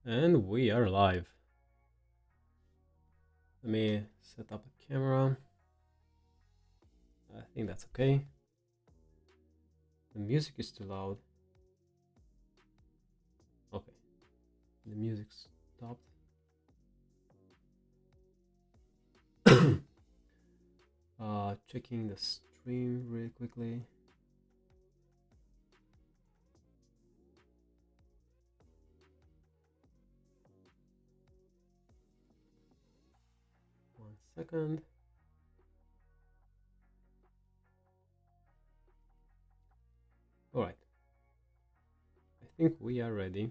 And we are live. Let me set up the camera. I think that's okay. The music is too loud. Okay, the music stopped. Checking the stream really quickly. One second. All right. I think we are ready.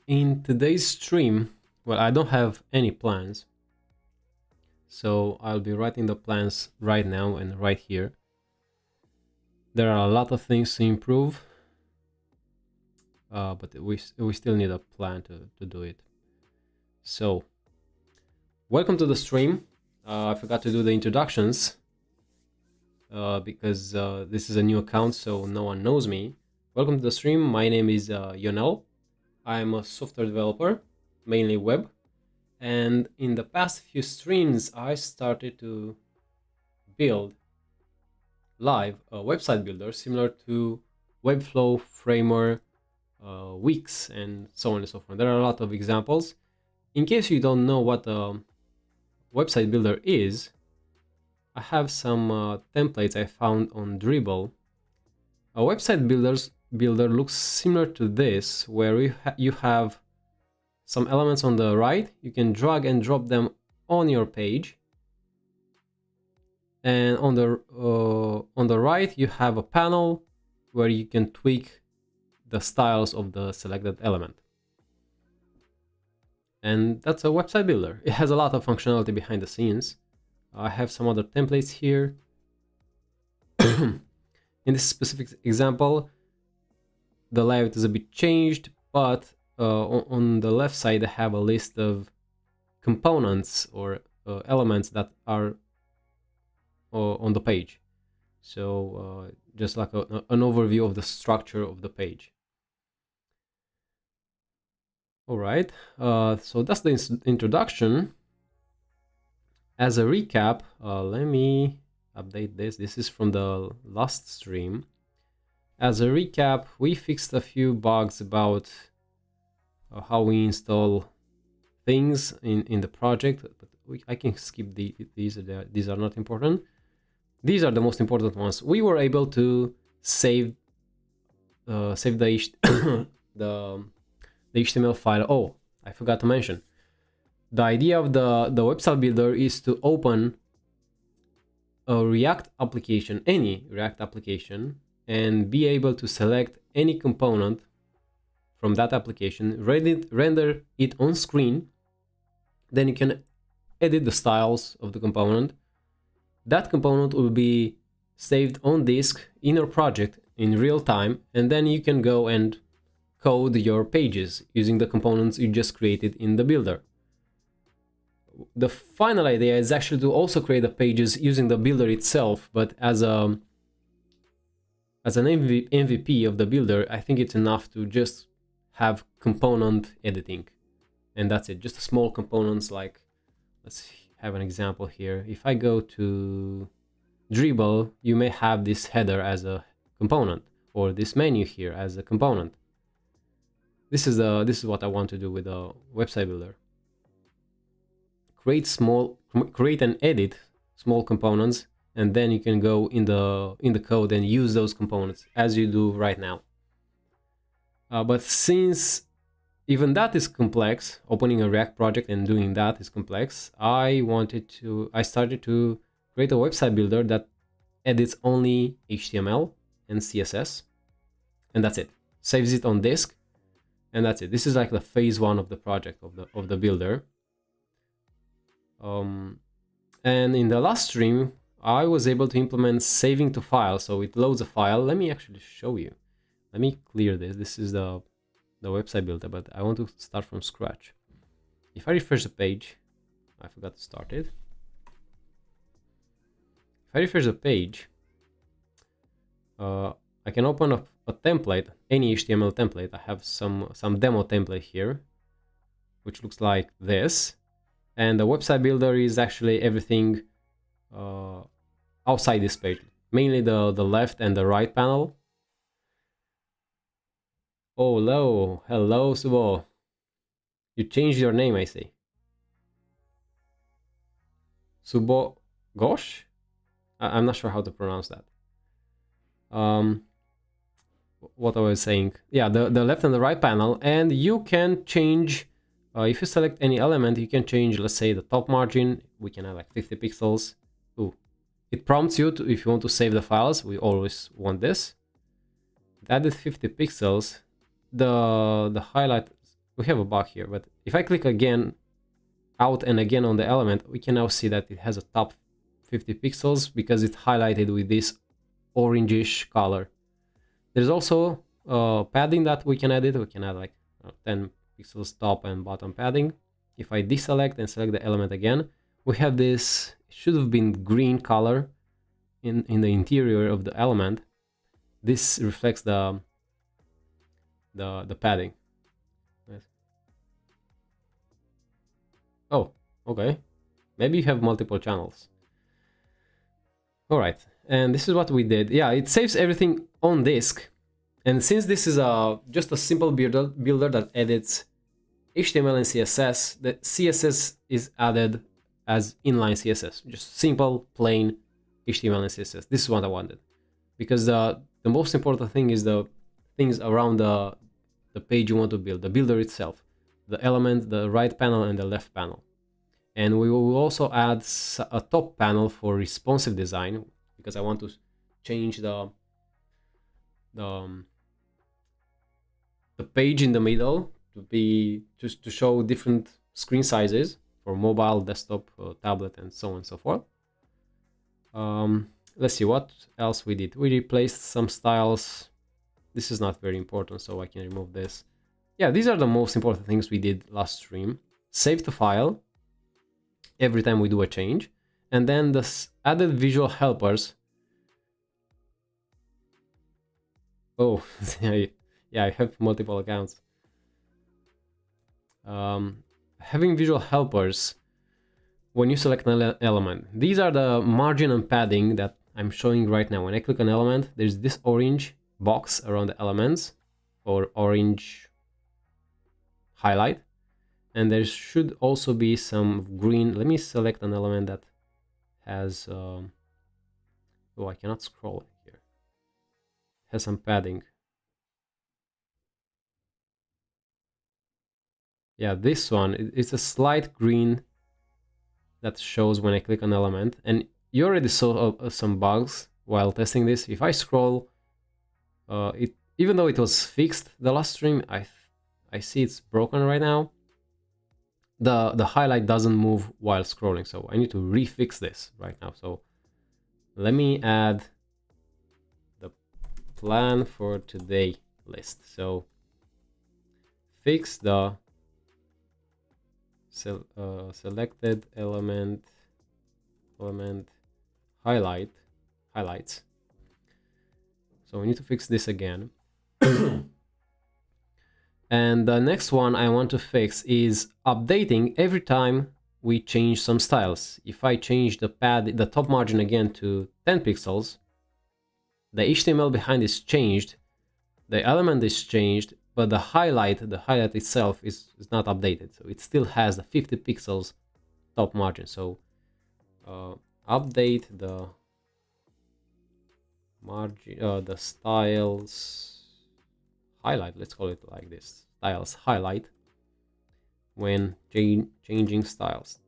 In today's stream, well, I don't have any plans, so I'll be writing the plans right now and right here. There are a lot of things to improve, but we still need a plan to do it. So, welcome to the stream. I forgot to do the introductions because this is a new account, so no one knows me. Welcome to the stream. My name is Ionel. I'm a software developer, mainly web. And in the past few streams, I started to build live a website builder similar to Webflow, Framer, Wix, and so on and so forth. There are a lot of examples. In case you don't know what a website builder is, I have some templates I found on Dribble. A website builder looks similar to this, where you have some elements on the right. You can drag and drop them on your page, and on the right you have a panel where you can tweak the styles of the selected element. And that's a website builder. It has a lot of functionality behind the scenes. I have some other templates here. In this specific example, the layout is a bit changed, but on the left side I have a list of components or elements that are on the page. So just like an overview of the structure of the page. All right, so that's the introduction. As a recap, let me update this. This is from the last stream. As a recap, we fixed a few bugs about how we install things in the project, but I can skip these are not important. These are the most important ones. We were able to save the HTML file. Oh, I forgot to mention. The idea of the website builder is to open a React application, any React application, and be able to select any component from that application, render it on screen. Then you can edit the styles of the component. That component will be saved on disk in your project in real time, and then you can go and code your pages using the components you just created in the builder. The final idea is actually to also create the pages using the builder itself, but as an MVP of the builder, I think it's enough to just have component editing, and that's it. Just small components, like, let's have an example here. If I go to Dribble, you may have this header as a component, or this menu here as a component. This is what I want to do with a website builder. Create and edit small components, and then you can go in the code and use those components as you do right now. But since even that is complex, opening a React project and doing that is complex, I started to create a website builder that edits only HTML and CSS, and that's it. Saves it on disk, and that's it. This is like the phase one of the project of the builder. And in the last stream, I was able to implement saving to file, so it loads a file. Let me actually show you. Let me clear this. This is the website builder, but I want to start from scratch. If I refresh the page, I forgot to start it. If I refresh the page, I can open up a template, any HTML template. I have some demo template here, which looks like this. And the website builder is actually everything outside this page, mainly the left and the right panel. Oh, hello, Subo. You changed your name, I see. Subo Gosh? I'm not sure how to pronounce that. What I was saying. Yeah, the left and the right panel, and you can change, if you select any element, you can change, let's say, the top margin. We can have like 50 pixels. Ooh. It prompts you to, if you want to save the files, we always want this. It added 50 pixels. The highlight, we have a bug here, but if I click again, out and again on the element, we can now see that it has a top 50 pixels because it's highlighted with this orangish color. There's also padding that we can edit. We can add like 10 pixels top and bottom padding. If I deselect and select the element again, we have this, it should have been green color in the interior of the element. This reflects the padding. Yes. Oh, okay. Maybe you have multiple channels. All right, and this is what we did. Yeah, it saves everything on disk. And since this is just a simple builder that edits HTML and CSS, the CSS is added as inline CSS, just simple, plain HTML and CSS. This is what I wanted, because the most important thing is the things around the page you want to build, the builder itself, the element, the right panel and the left panel. And we will also add a top panel for responsive design, because I want to change the page in the middle to be just to show different screen sizes for mobile, desktop, tablet, and so on and so forth. Let's see what else we did. We replaced some styles. This is not very important, so I can remove this. Yeah, these are the most important things we did last stream. Save the file every time we do a change, and then the added visual helpers. Oh, yeah, I have multiple accounts. Having visual helpers when you select an element. These are the margin and padding that I'm showing right now. When I click an element, there's this orange box around the elements, or orange highlight. And there should also be some green. Let me select an element that has, oh, I cannot scroll here. Has some padding. Yeah, this one, it's a slight green that shows when I click an element. And you already saw some bugs while testing this. If I scroll, even though it was fixed the last stream, I see it's broken right now. The highlight doesn't move while scrolling, so I need to refix this right now. So let me add the plan for today list. So fix the selected element highlights. So we need to fix this again. And the next one I want to fix is updating every time we change some styles. If I change the top margin again to 10 pixels, the HTML behind is changed, the element is changed, but the highlight itself is not updated. So it still has the 50 pixels top margin. So update the margin, the styles highlight, let's call it like this, styles highlight, when changing styles.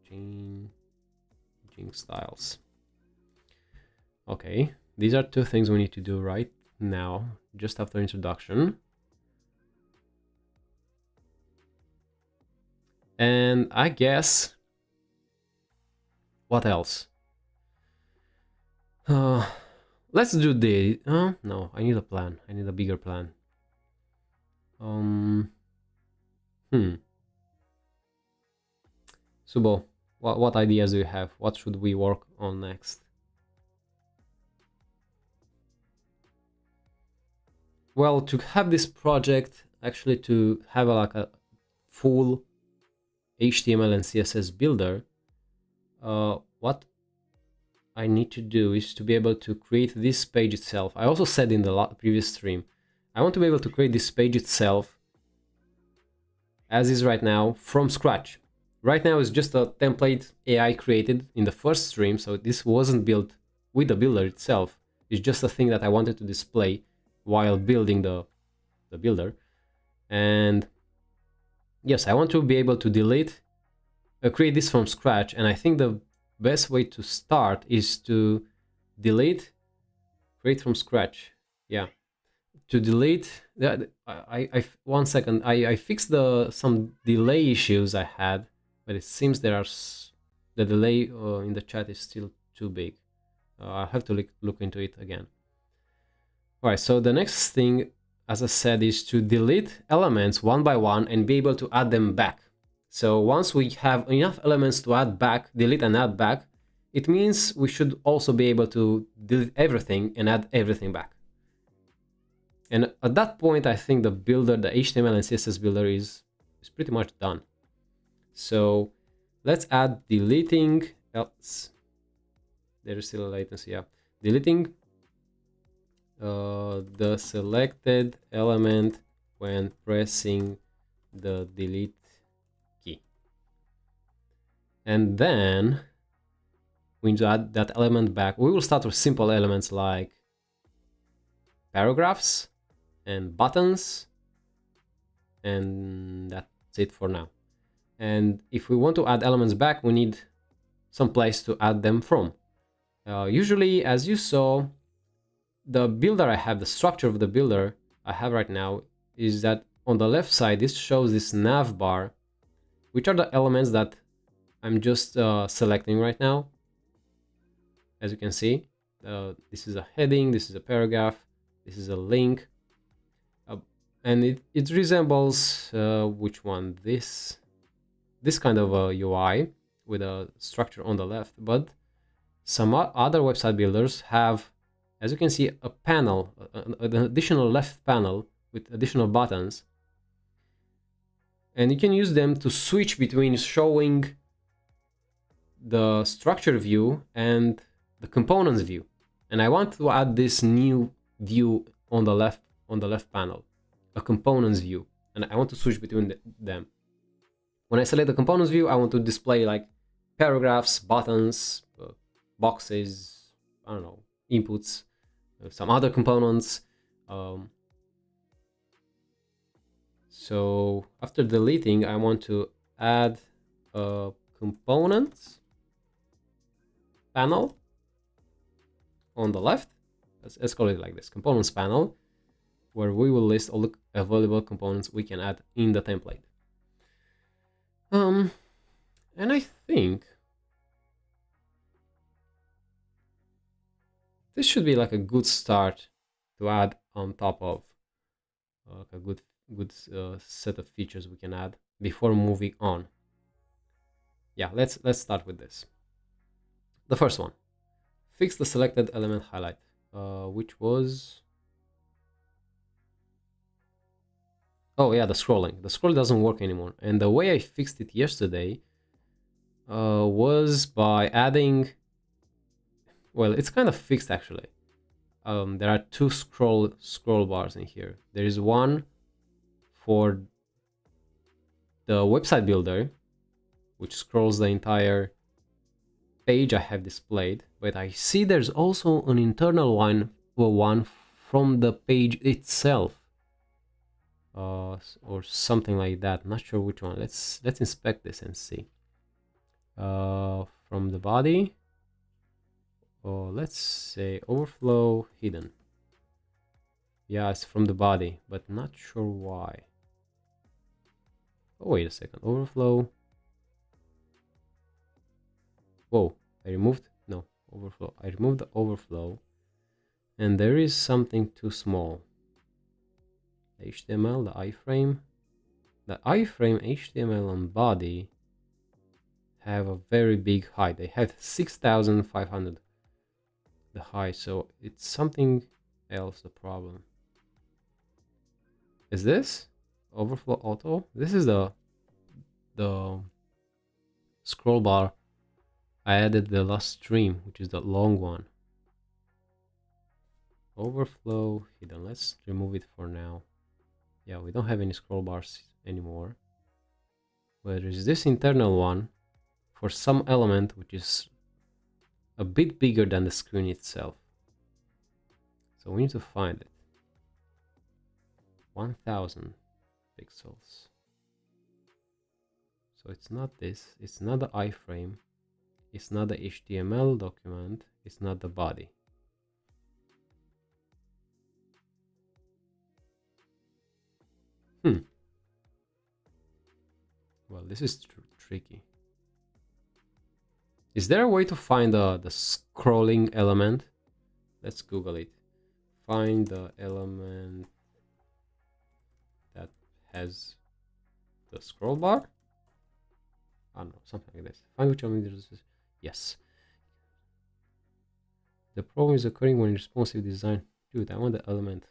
Okay, these are two things we need to do right now, just after introduction. And I guess, what else? Let's do the, no, I need a plan. I need a bigger plan. Subo, what ideas do you have? What should we work on next? Well, to have this project, actually to have like a full HTML and CSS builder, what I need to do is to be able to create this page itself. I also said in the previous stream, I want to be able to create this page itself as is right now from scratch. Right now it's just a template AI created in the first stream, so this wasn't built with the builder itself. It's just a thing that I wanted to display while building the builder. And yes, I want to be able to create this from scratch, and I think the best way to start is to create from scratch. Yeah, to delete that. I 1 second. I fixed some delay issues I had, but it seems the delay in the chat is still too big. I'll have to look into it again. All right. So the next thing, as I said, is to delete elements one by one and be able to add them back. So once we have enough elements to add back, delete and add back, it means we should also be able to delete everything and add everything back. And at that point, I think the builder, the HTML and CSS builder is pretty much done. So let's add deleting else. There is still a latency, yeah. Deleting the selected element when pressing the delete key. And then we need to add that element back. We will start with simple elements like paragraphs and buttons, and that's it for now. And if we want to add elements back, we need some place to add them from. Usually, as you saw, the builder I have, the structure of the builder I have right now is that on the left side, this shows this nav bar, which are the elements that I'm just selecting right now. As you can see, this is a heading, this is a paragraph, this is a link, and it resembles which one? This kind of a UI with a structure on the left, but some other website builders have, as you can see, a panel, an additional left panel with additional buttons, and you can use them to switch between showing the structure view and the components view. And I want to add this new view on the left panel, a components view, and I want to switch between them. When I select the components view, I want to display like paragraphs, buttons, boxes, I don't know, inputs, some other components. So after deleting, I want to add a components panel on the left. Let's call it like this, components panel, where we will list all the available components we can add in the template. And I think this should be like a good start to add on top of a good set of features we can add before moving on. Yeah, let's start with this. The first one, fix the selected element highlight, which was, oh yeah, the scrolling. The scroll doesn't work anymore, and the way I fixed it yesterday was by adding, well, it's kind of fixed actually. There are two scroll bars in here. There is one for the website builder, which scrolls the entire page I have displayed, but I see there's also an internal one from the page itself, or something like that. Not sure which one. Let's inspect this and see. From the body, or let's say overflow hidden. Yeah, it's from the body, but not sure why. Oh, wait a second, overflow. Whoa, I removed, no, overflow. I removed the overflow, and there is something too small. The HTML, the iframe. The iframe, HTML, and body have a very big height. They have 6,500 the height, so it's something else the problem. Is this overflow auto? This is the scroll bar I added the last stream, which is the long one. Overflow hidden. Let's remove it for now. Yeah, we don't have any scroll bars anymore. But there is this internal one for some element which is a bit bigger than the screen itself. So we need to find it. 1000 pixels. So it's not this, it's not the iframe, it's not the HTML document, it's not the body. Well, this is tricky. Is there a way to find the scrolling element? Let's Google it. Find the element that has the scroll bar? I don't know, something like this. Find which element is. Yes. The problem is occurring when responsive design. Dude, I want the element.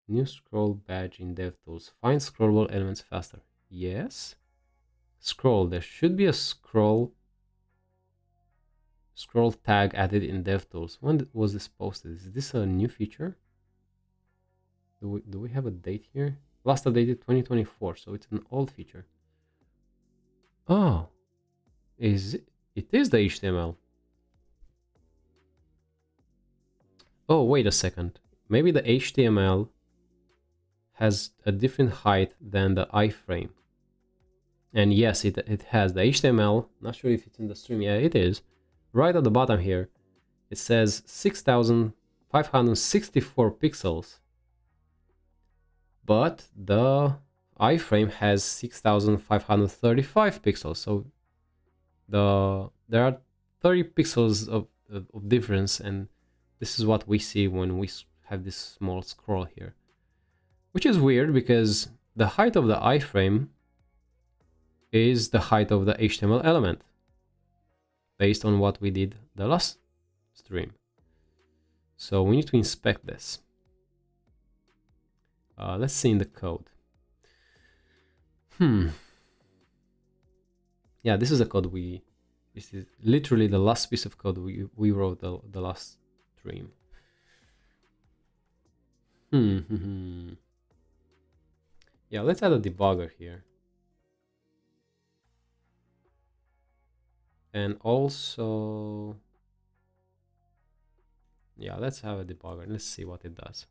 New scroll badge in DevTools. Find scrollable elements faster. Yes. Scroll. There should be a scroll tag added in DevTools. When was this posted? Is this a new feature? Do we have a date here? Last updated 2024, so it's an old feature. Oh, it is the HTML. Oh, wait a second. Maybe the HTML has a different height than the iframe. And yes, it has the HTML. Not sure if it's in the stream. Yeah, it is. Right at the bottom here, it says 6564 pixels. But the iframe has 6535 pixels. So there are 30 pixels of difference, and this is what we see when we have this small scroll here. Which is weird because the height of the iframe is the height of the HTML element based on what we did the last stream. So we need to inspect this. Let's see in the code. Yeah, this is the code this is literally the last piece of code we wrote the last stream. Yeah, let's add a debugger here. And also, yeah, let's have a debugger. Let's see what it does.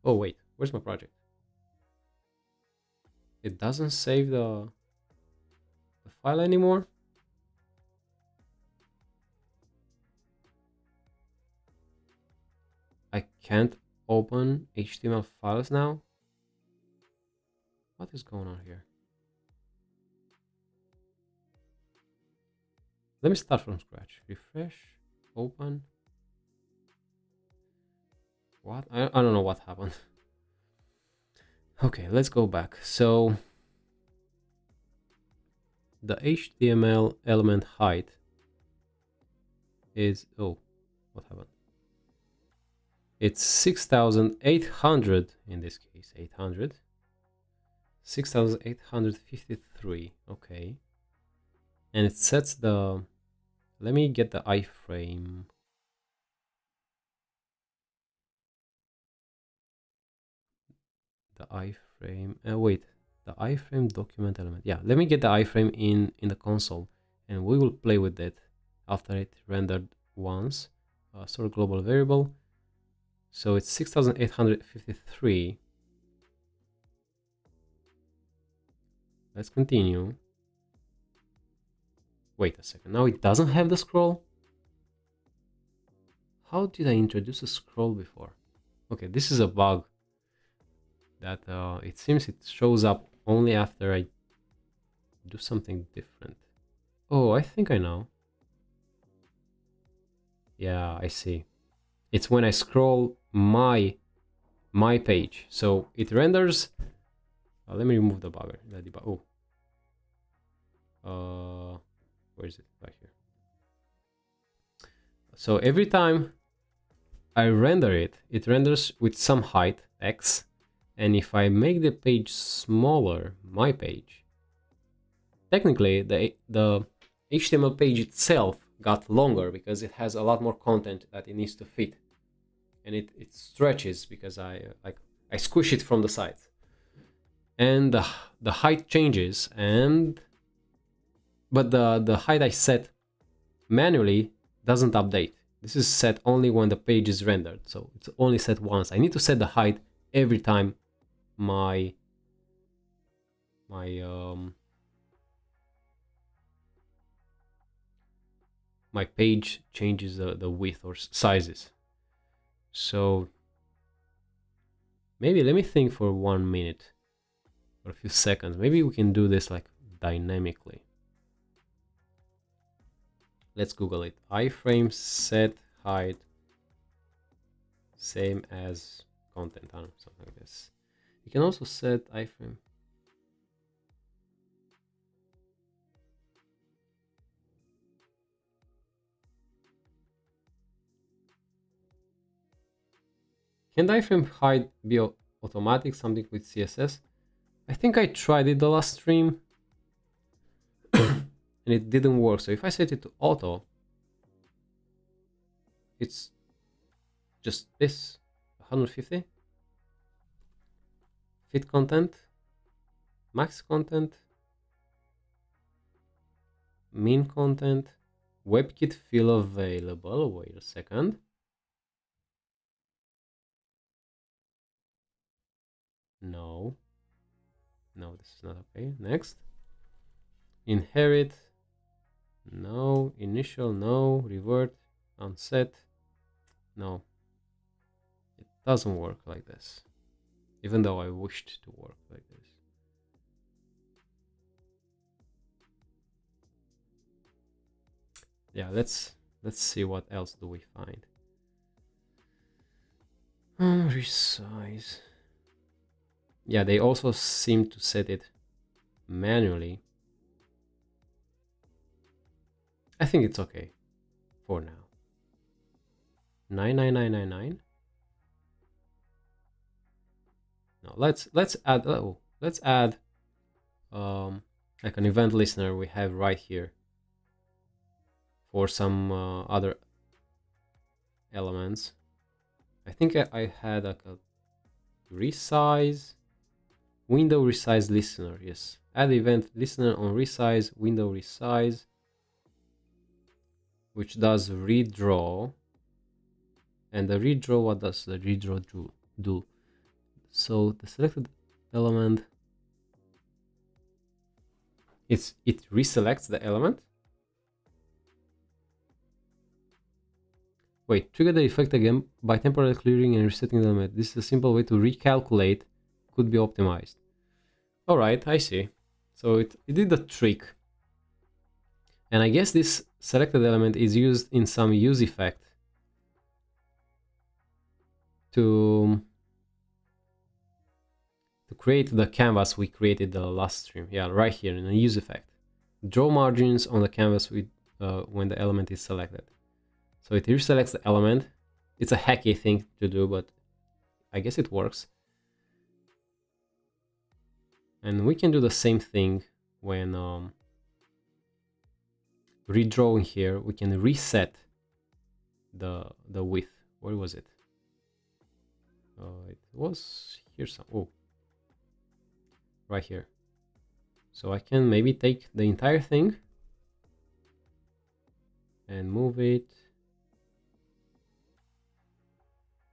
Oh, wait, where's my project? It doesn't save the file anymore? I can't open HTML files now? What is going on here? Let me start from scratch. Refresh, open. What? I don't know what happened. Okay, let's go back. So the HTML element height is, oh, what happened? It's 6800 in this case, 800. 6853, okay. And it sets the, let me get the iframe. The iframe, wait, the iframe document element. Yeah, let me get the iframe in the console and we will play with it after it rendered once. Store global variable. So it's 6853. Let's continue. Wait a second, now it doesn't have the scroll? How did I introduce a scroll before? Okay, this is a bug that it seems it shows up only after I do something different. Oh, I think I know. Yeah, I see. It's when I scroll my page. So it renders. Let me remove the bugger. Oh. Where is it? Back here. So every time I render it, it renders with some height, X, and if I make the page smaller, my page, technically the HTML page itself got longer because it has a lot more content that it needs to fit. And it stretches because I squish it from the sides. And the height changes, but the height I set manually doesn't update. This is set only when the page is rendered, so it's only set once. I need to set the height every time my page changes the width or sizes. So maybe let me think for 1 minute or a few seconds. Maybe we can do this like dynamically. Let's Google it. Iframe set height same as content. I don't know, something like this. You can also set iframe. Can the iframe height be automatic? Something with CSS? I think I tried it the last stream and it didn't work. So if I set it to auto, it's just this 150. Fit content, max content, min content, WebKit fill available. Wait a second. No, this is not okay. Next. Inherit, no. Initial, no. Revert, unset, no. It doesn't work like this, even though I wished to work like this. Yeah, let's see what else do we find. Resize. Yeah, they also seem to set it manually. I think it's okay for now. 99999. No, let's add like an event listener we have right here for some other elements. I think I had like a resize, window resize listener. Yes, add event listener on resize, window resize, which does redraw. And the redraw, what does the redraw do? So the selected element, it reselects the element. Wait, trigger the effect again by temporarily clearing and resetting the element. This is a simple way to recalculate, could be optimized. All right, I see. So it did the trick. And I guess this selected element is used in some use effect to create the canvas we created the last stream. Yeah, right here in the use effect. Draw margins on the canvas with when the element is selected. So it reselects the element. It's a hacky thing to do, but I guess it works. And we can do the same thing when redrawing here. We can reset the width. Where was it? It was here. Right here. So I can maybe take the entire thing and move it.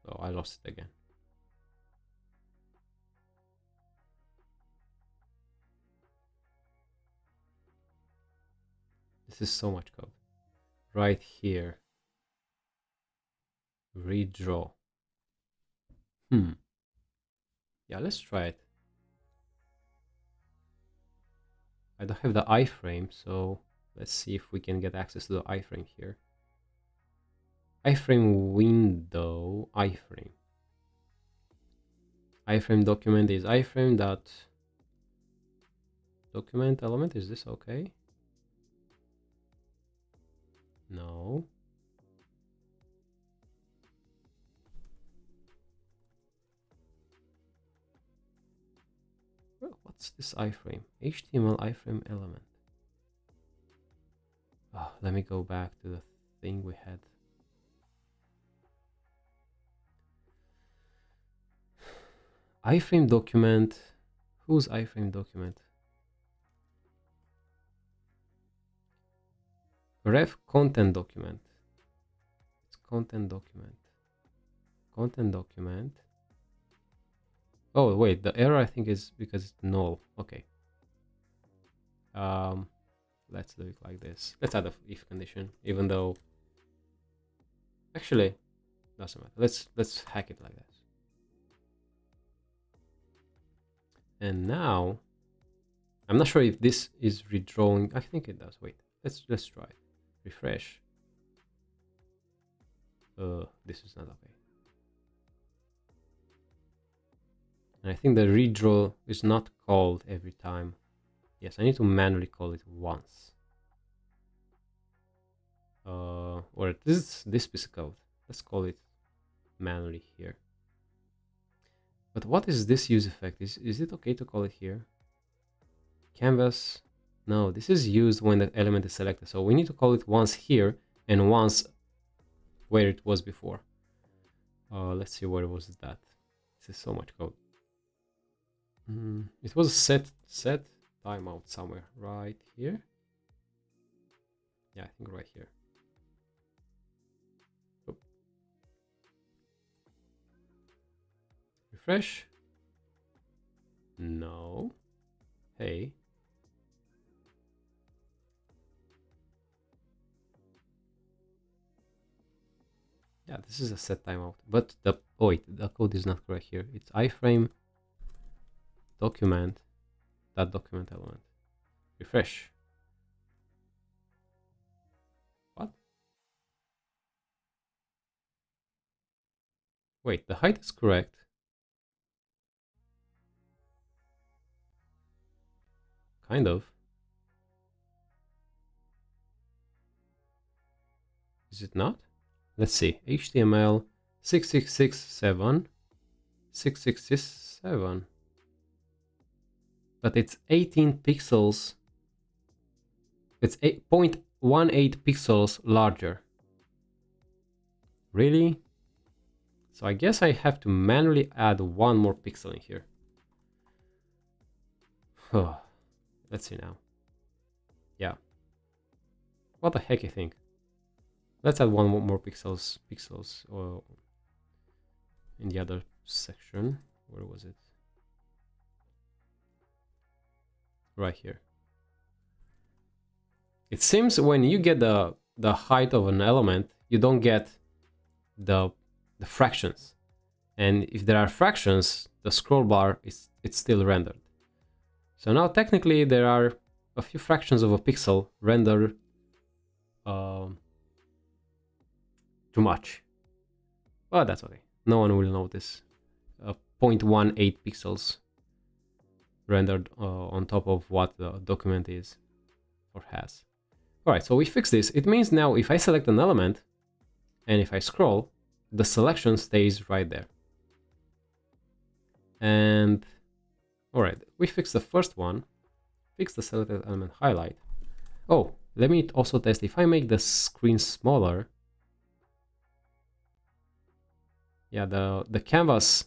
Oh, I lost it again. This is so much code. Right here. Redraw. Yeah, let's try it. I don't have the iframe, so let's see if we can get access to the iframe here. Iframe window, iframe. Iframe document is iframe dot document element. Is this okay? No. What's this iframe? HTML iframe element. Oh, let me go back to the thing we had. Iframe document. Whose iframe document? Ref content document. It's content document. Content document. Oh wait, the error I think is because it's null. Okay. Let's do it like this. Let's add a if condition, even though actually doesn't matter. Let's hack it like this. And now I'm not sure if this is redrawing. I think it does. Wait, let's try it. Refresh. This is not okay. And I think the redraw is not called every time. Yes, I need to manually call it once. Or this piece of code. Let's call it manually here. But what is this use effect? Is it okay to call it here? Canvas. No, this is used when the element is selected. So we need to call it once here and once where it was before. Let's see where was that. This is so much code. It was set timeout somewhere right here. Yeah, I think right here. Oh. Refresh. No. Hey. Yeah, this is a set timeout, but the code is not correct here. It's iframe document that document element. Refresh. What? Wait, the height is correct. Kind of. Is it not? Let's see. HTML 6667 6667. But it's 18 pixels. It's 8.18 pixels larger. Really? So I guess I have to manually add one more pixel in here. Let's see now. Yeah. What the heck I think? Let's add one more pixels in the other section. Where was it? Right here. It seems when you get the height of an element, you don't get the fractions. And if there are fractions, the scroll bar it's still rendered. So now technically there are a few fractions of a pixel rendered too much. But that's okay. No one will notice. 0.18 pixels rendered on top of what the document is or has. Alright, so we fix this. It means now if I select an element and if I scroll, the selection stays right there. And alright, we fixed the first one. Fix the selected element highlight. Oh, let me also test if I make the screen smaller. Yeah, the canvas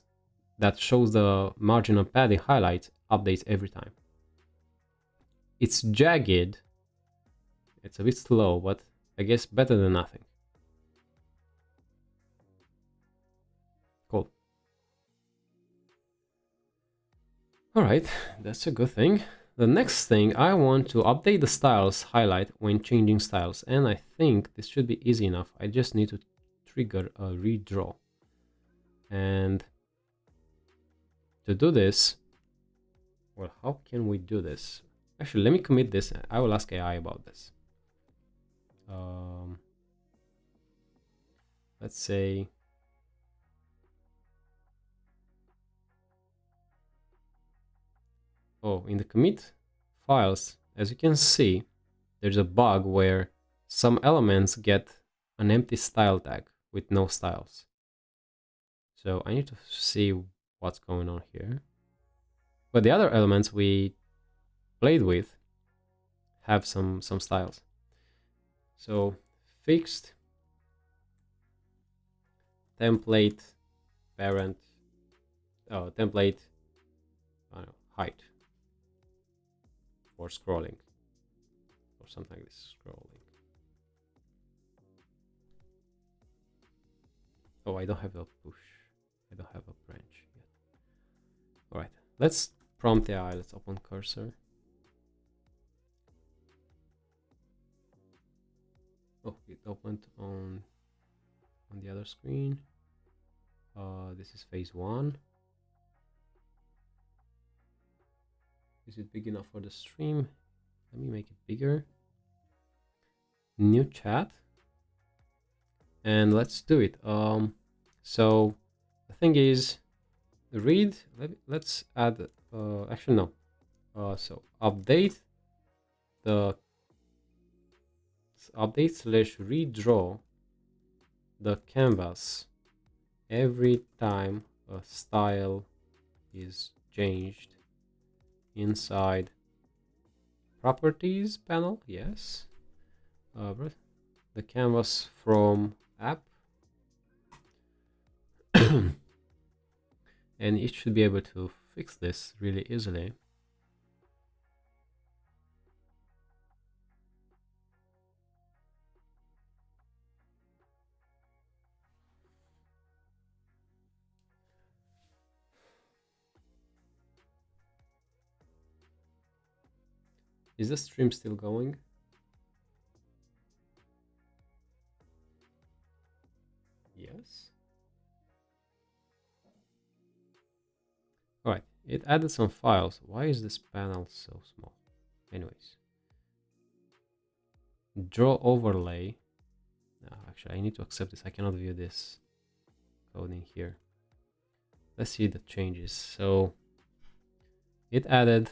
that shows the margin of padding highlights updates every time. It's jagged. It's a bit slow, but I guess better than nothing. Cool. Alright, that's a good thing. The next thing, I want to update the styles highlight when changing styles. And I think this should be easy enough. I just need to trigger a redraw. And to do this, well, how can we do this? Actually, let me commit this. I will ask AI about this. Let's say in the commit files, as you can see, there's a bug where some elements get an empty style tag with no styles. So I need to see what's going on here. But the other elements we played with have some styles. So fixed, template, parent, template, I don't know, height for scrolling or something like this, scrolling. Oh, I don't have a push. I don't have a branch yet. All right, let's prompt AI. Let's open cursor. Oh, it opened on the other screen. This is phase 1. Is it big enough for the stream? Let me make it bigger. New chat. And let's do it. So the thing is, read. Let's add. Actually, no. So update / redraw the canvas every time a style is changed inside properties panel. Yes. The canvas from app. And it should be able to fix this really easily. Is the stream still going? Yes. All right, it added some files. Why is this panel so small? Anyways, draw overlay. No, actually, I need to accept this. I cannot view this code in here. Let's see the changes. So it added.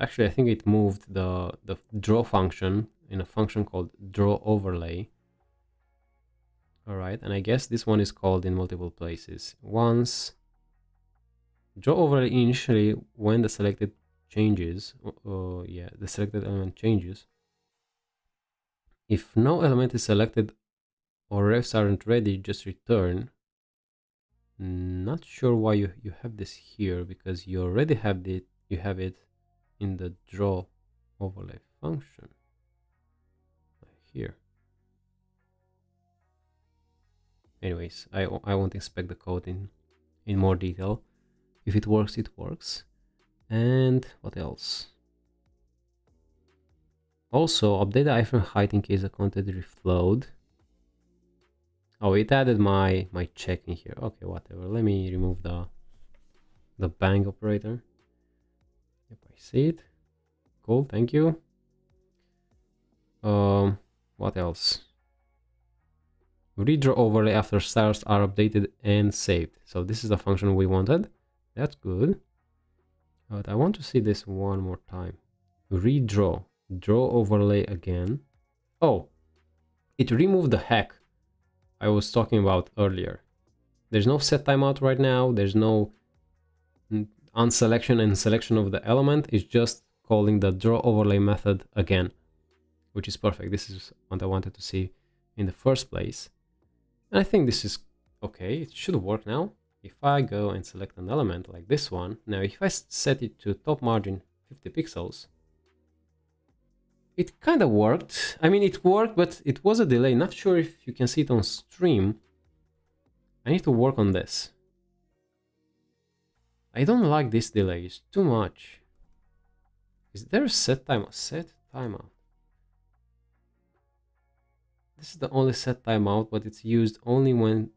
Actually, I think it moved the draw function in a function called draw overlay. All right, and I guess this one is called in multiple places. Once draw overlay initially when the selected changes, yeah, the selected element changes. If no element is selected or refs aren't ready, just return. Not sure why you have this here, because you already have it. You have it in the draw overlay function here. Anyways, I won't inspect the code in more detail. If it works, it works. And what else? Also, update the iframe height in case the content reflowed. Oh, it added my check in here. Okay, whatever. Let me remove the bang operator. If I see it. Cool, thank you. What else? Redraw overlay after styles are updated and saved. So this is the function we wanted. That's good. But I want to see this one more time. Redraw. Draw overlay again. Oh, it removed the hack I was talking about earlier. There's no set timeout right now. There's no unselection and selection of the element. It's just calling the draw overlay method again, which is perfect. This is what I wanted to see in the first place. And I think this is okay. It should work now. If I go and select an element like this one, now if I set it to top margin 50 pixels, it kind of worked. I mean, it worked, but it was a delay. Not sure if you can see it on stream. I need to work on this. I don't like this delay. It's too much. Is there a set timeout? Set timeout. This is the only set timeout, but it's used only when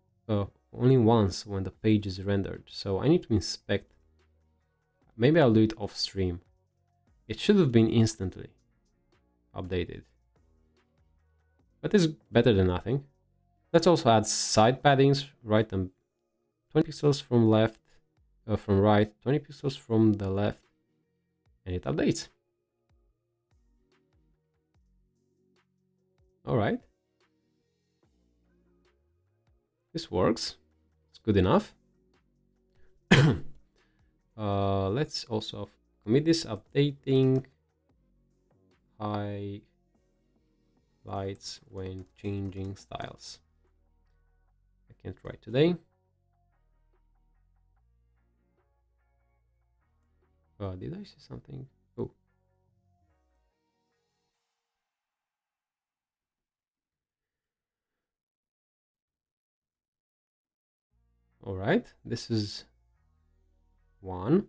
only once when the page is rendered. So I need to inspect. Maybe I'll do it off stream. It should have been instantly updated, but it's better than nothing. Let's also add side paddings, right? 20 pixels from left, from right, 20 pixels from the left, and it updates. All right. This works. It's good enough. Let's also commit this, updating highlights when changing styles. I can't write today. Did I see something? Oh. All right, this is one.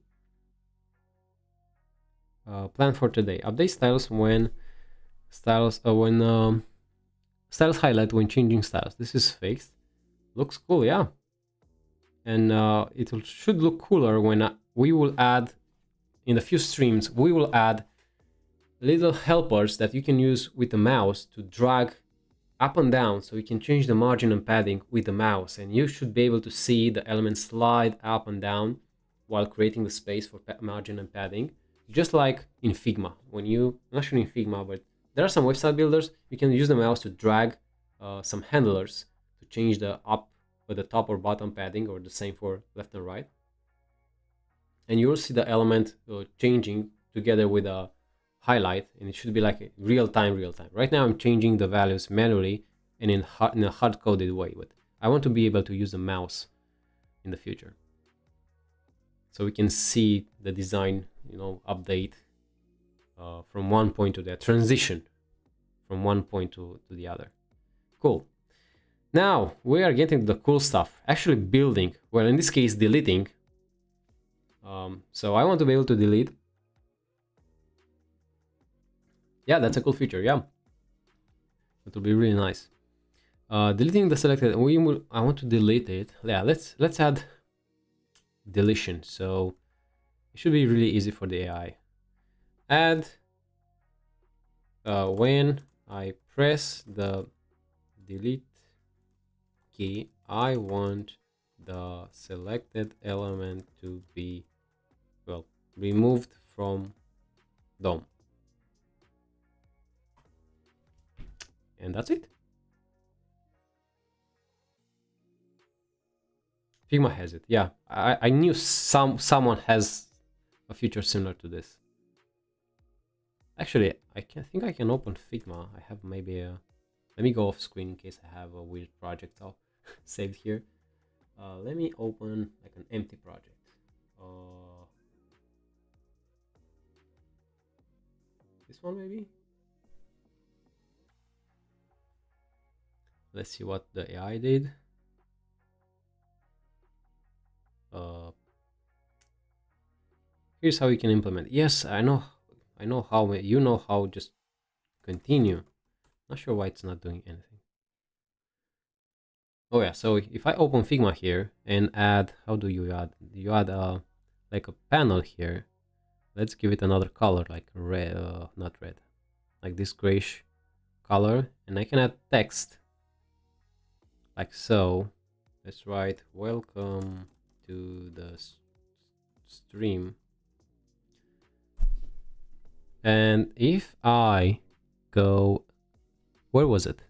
Plan for today. Update styles when styles styles highlight when changing styles. This is fixed. Looks cool, yeah. And should look cooler when we will add in a few streams. We will add little helpers that you can use with the mouse to drag up and down, so you can change the margin and padding with the mouse, and you should be able to see the elements slide up and down while creating the space for margin and padding, just like in Figma. When you, not sure in Figma, but there are some website builders, you can use the mouse to drag some handlers to change the up or the top or bottom padding, or the same for left and right, and you'll see the element changing together with a highlight, and it should be like real time. Right now I'm changing the values manually and in a hard-coded way, but I want to be able to use the mouse in the future, so we can see the design, update from one point to the transition from one point to the other. Cool. Now we are getting the cool stuff, actually building, well, in this case deleting. So I want to be able to delete. Yeah, that's a cool feature. Yeah, it will be really nice. Deleting the selected. I want to delete it. Yeah, let's add deletion. So it should be really easy for the AI. Add when I press the delete key, I want the selected element to be, well, removed from DOM. And that's it. Figma has it. Yeah, I knew someone has a feature similar to this. Actually, I think I can open Figma. I have maybe a, let me go off screen in case I have a weird project I'll saved here. Let me open like an empty project. This one maybe. Let's see what the AI did. Here's how you can implement. Yes, I know how. You know how. Just continue. Not sure why it's not doing anything. Oh yeah, so if I open Figma here and add, how do you add? You add like a panel here. Let's give it another color, like red, not red, like this grayish color, and I can add text, like so. Let's write welcome to the stream. And if I go, where was it?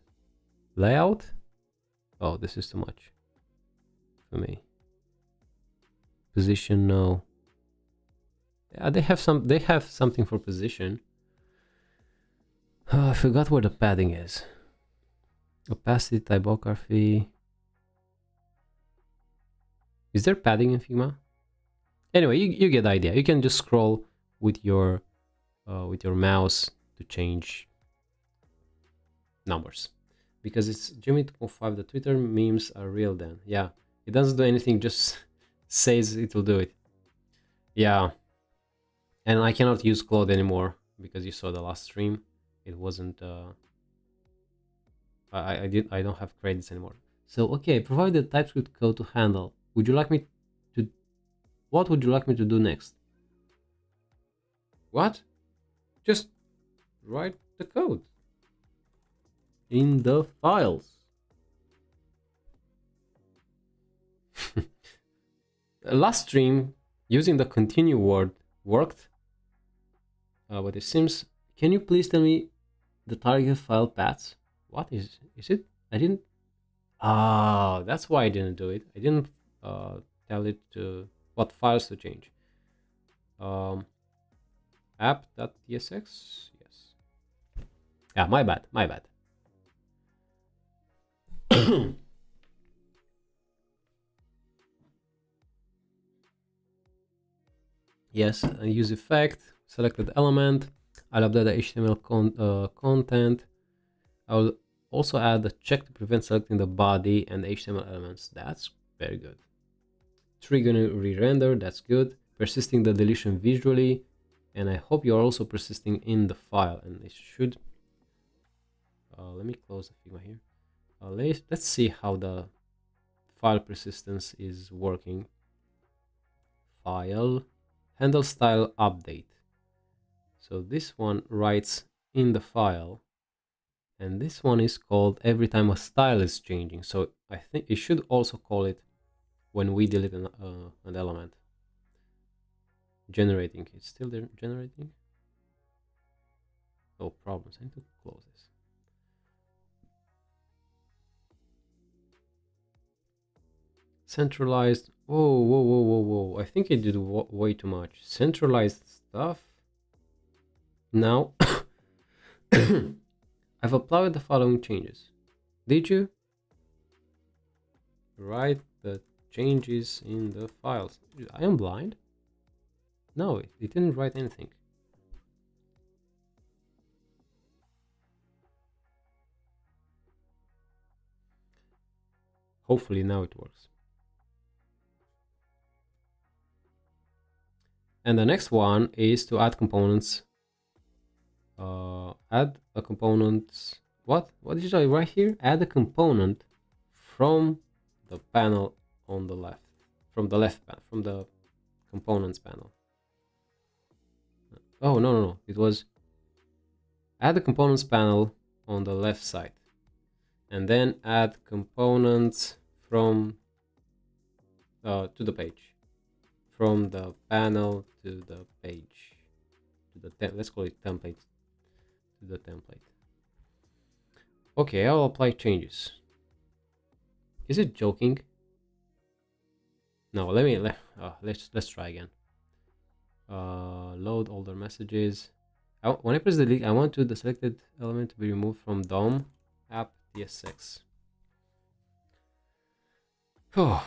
Layout? Oh, this is too much for me. Position, no. Yeah, they have something for position. Oh, I forgot where the padding is. Opacity, typography. Is there padding in Figma? Anyway, you get the idea. You can just scroll with your mouse to change numbers, because it's Jimmy 2.5. The Twitter memes are real. Then yeah, it doesn't do anything, just says it will do it. Yeah, and I cannot use Claude anymore because you saw the last stream. It wasn't. I don't have credits anymore. So okay, provide the TypeScript code to handle. Would you like me to? What would you like me to do next? What? Just write the code in the files. Last stream using the continue word worked, but it seems. Can you please tell me the target file paths? What is it? I didn't. Ah, that's why I didn't do it. I didn't tell it to what files to change. Um, app.tsx. Yes. Yeah, my bad. My bad. Yes, use effect, selected element. I'll update the HTML content. I'll also add a check to prevent selecting the body and the HTML elements. That's very good. Triggering re-render, that's good. Persisting the deletion visually, and I hope you're also persisting in the file, and it should. Let me close the Figma here. Let's see how the file persistence is working. File, handle style update. So this one writes in the file, and this one is called every time a style is changing. So I think it should also call it when we delete an element. Generating, it's still there generating. No problems. I need to close this. Centralized. Whoa, whoa, whoa, whoa, whoa. I think it did way too much. Centralized stuff. Now, I've applied the following changes. Did you? Write the changes in the files. I am blind. No, it didn't write anything. Hopefully now it works. And the next one is to add components. Add a component. What did I write here? Add a component from the panel on the left. From the left panel, from the components panel. Oh, no. It was add the components panel on the left side. And then add components from to the page. From the panel to the page. To the let's call it template. To the template. Okay, I'll apply changes. Is it joking? No, let's try again. Load older messages. When I press delete, I want the selected element to be removed from DOM app tsx. Oh.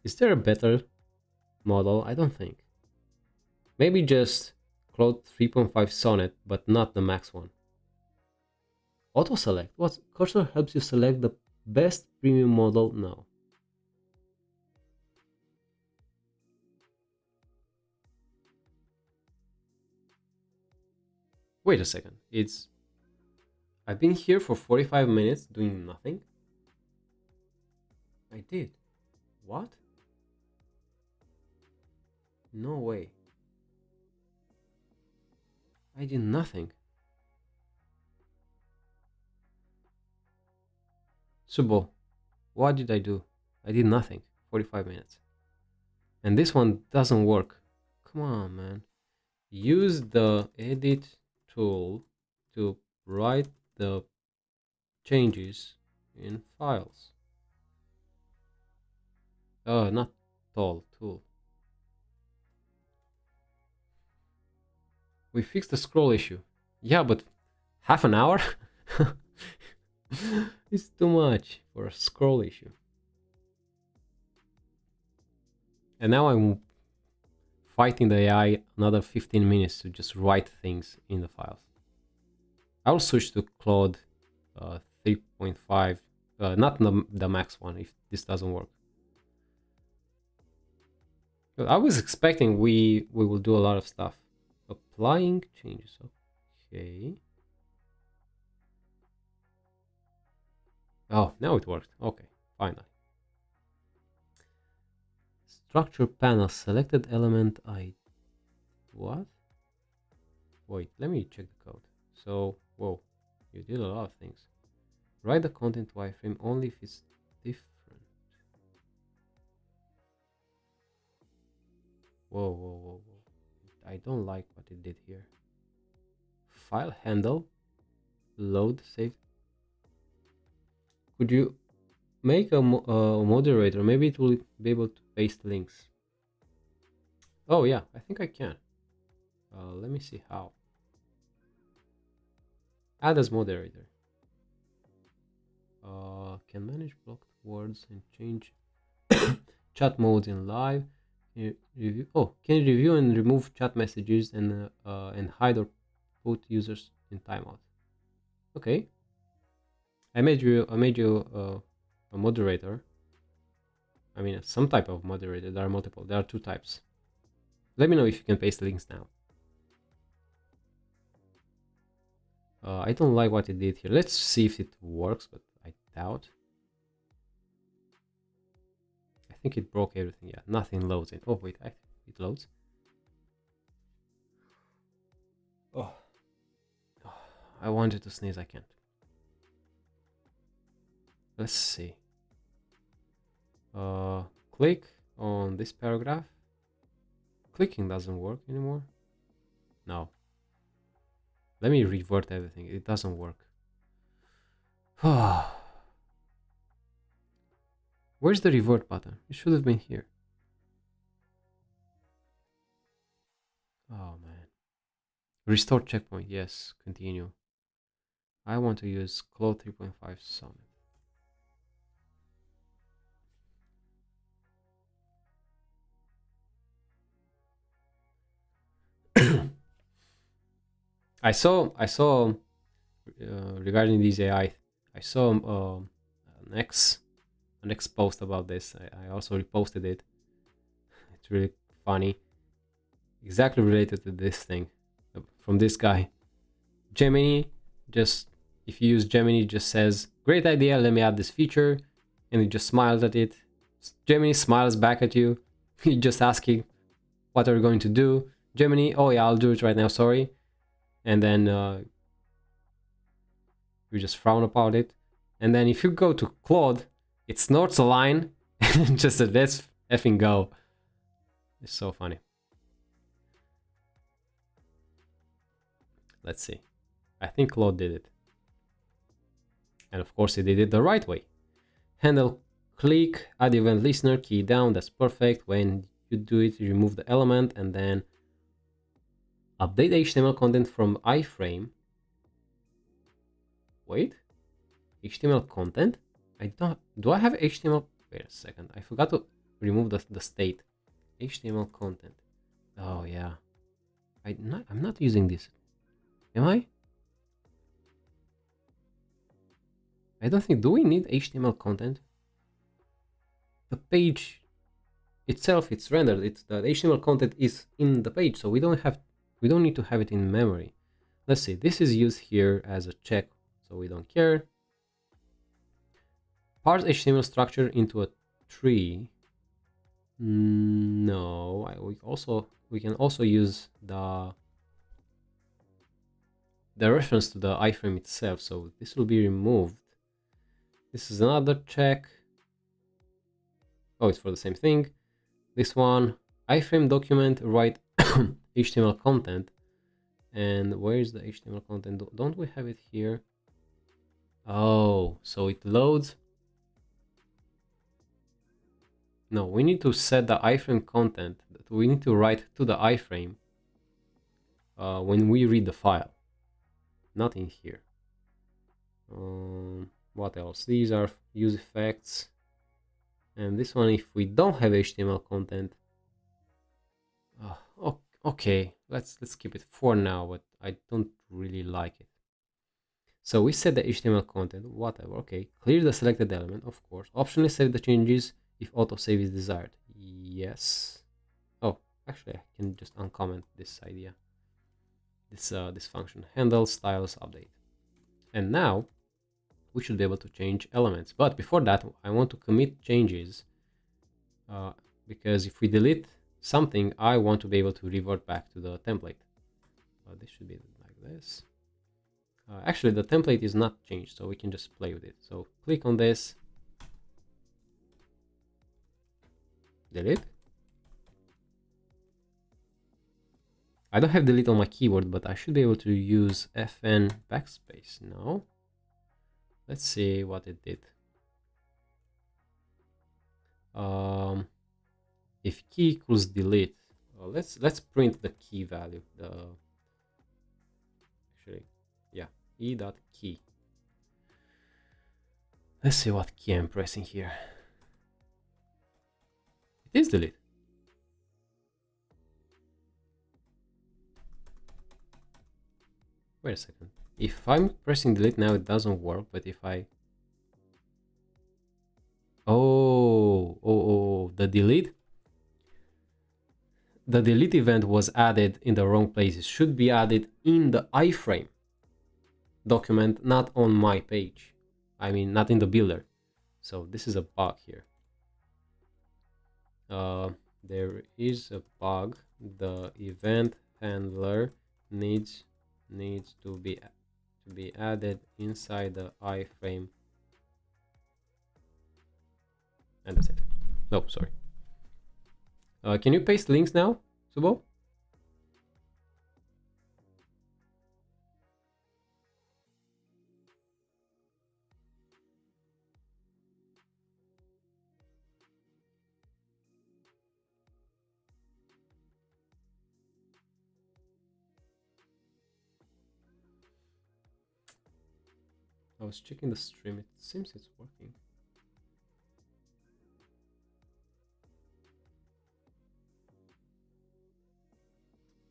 Is there a better model? I don't think. Maybe just Claude 3.5 Sonnet, but not the max one. Auto select. What cursor helps you select the best premium model now? Wait a second. I've been here for 45 minutes doing nothing. I did. What? No way. I did nothing. Subo, what did I do? I did nothing. 45 minutes. And this one doesn't work. Come on, man. Use the edit tool to write the changes in files. Not tool. We fixed the scroll issue. Yeah, but half an hour? It's too much for a scroll issue. And now I'm fighting the AI another 15 minutes to just write things in the files. I'll switch to Claude 3.5, not the max one if this doesn't work. I was expecting we will do a lot of stuff. Applying changes. Okay. Oh, now it worked. Okay, finally. Structure panel, selected element I. What? Wait, let me check the code. So, whoa, you did a lot of things. Write the content wireframe only if it's different. Whoa. I don't like what it did here. File handle, load, save. Could you make a moderator? Maybe it will be able to paste links. Oh yeah, I think I can. Let me see how. Add as moderator. Can manage blocked words and change chat modes in live. Review. Oh, can review and remove chat messages and hide or put users in timeout. Okay, I made you a moderator. I mean, some type of moderator. There are multiple. There are two types. Let me know if you can paste links now. I don't like what it did here. Let's see if it works, but I doubt. I think it broke everything. Yeah, nothing loads in. Oh wait, it loads. Oh, I wanted to sneeze. I can't. Let's see. Click on this paragraph. Clicking doesn't work anymore. No. Let me revert everything. It doesn't work. Where's the revert button? It should have been here. Oh man. Restore checkpoint. Yes. Continue. I want to use Claude 3.5 Summit. I saw regarding these AI, I saw an X post about this. I also reposted it. It's really funny. Exactly related to this thing from this guy. Gemini just, if you use Gemini, just says, great idea, let me add this feature. And it just smiles at it. Gemini smiles back at you. You're just asking, what are you going to do? Gemini, oh yeah, I'll do it right now, sorry. And then you just frown about it. And then if you go to Claude, it snorts a line and just says, let's effing go. It's so funny. Let's see. I think Claude did it. And of course, he did it the right way. Handle click, add event listener, key down, that's perfect. When you do it, you remove the element and then update HTML content from iframe. Wait, HTML content? Do I have HTML? Wait a second, I forgot to remove the state. HTML content. Oh yeah, I'm not using this. Am I? I don't think, do we need HTML content? The page itself, it's rendered, it's the HTML content is in the page, so we don't need to have it in memory. Let's see, this is used here as a check, so we don't care. Parse HTML structure into a tree. No, we can also use the reference to the iframe itself, so this will be removed. This is another check. Oh, it's for the same thing. This one, iframe document, write HTML content. And where is the HTML content? Don't we have it here? Oh, so it loads. No, we need to set the iframe content that we need to write to the iframe when we read the file, not in here. What else? These are use effects. And this one, if we don't have HTML content, okay, let's keep it for now, but I don't really like it. So we set the HTML content, whatever. Okay, clear the selected element, of course. Optionally save the changes if autosave is desired. Yes. Oh, actually, I can just uncomment this idea. This function, handle styles update. And now we should be able to change elements. But before that, I want to commit changes because if we delete something, I want to be able to revert back to the template. This should be like this. Actually, the template is not changed, so we can just play with it. So click on this, delete. I don't have delete on my keyboard, but I should be able to use FN backspace now. Let's see what it did. If key equals delete, Well, let's print the key value. Actually, yeah, e.key. Let's see what key I'm pressing here. It is delete. Wait a second. If I'm pressing delete now, it doesn't work. But if I... Oh, the delete? The delete event was added in the wrong place. It should be added in the iframe document, not on my page. I mean, not in the builder. So this is a bug here. There is a bug. The event handler needs to be added inside the iframe. And that's it. No, sorry. Can you paste links now, Subo? I was checking the stream. It seems it's working.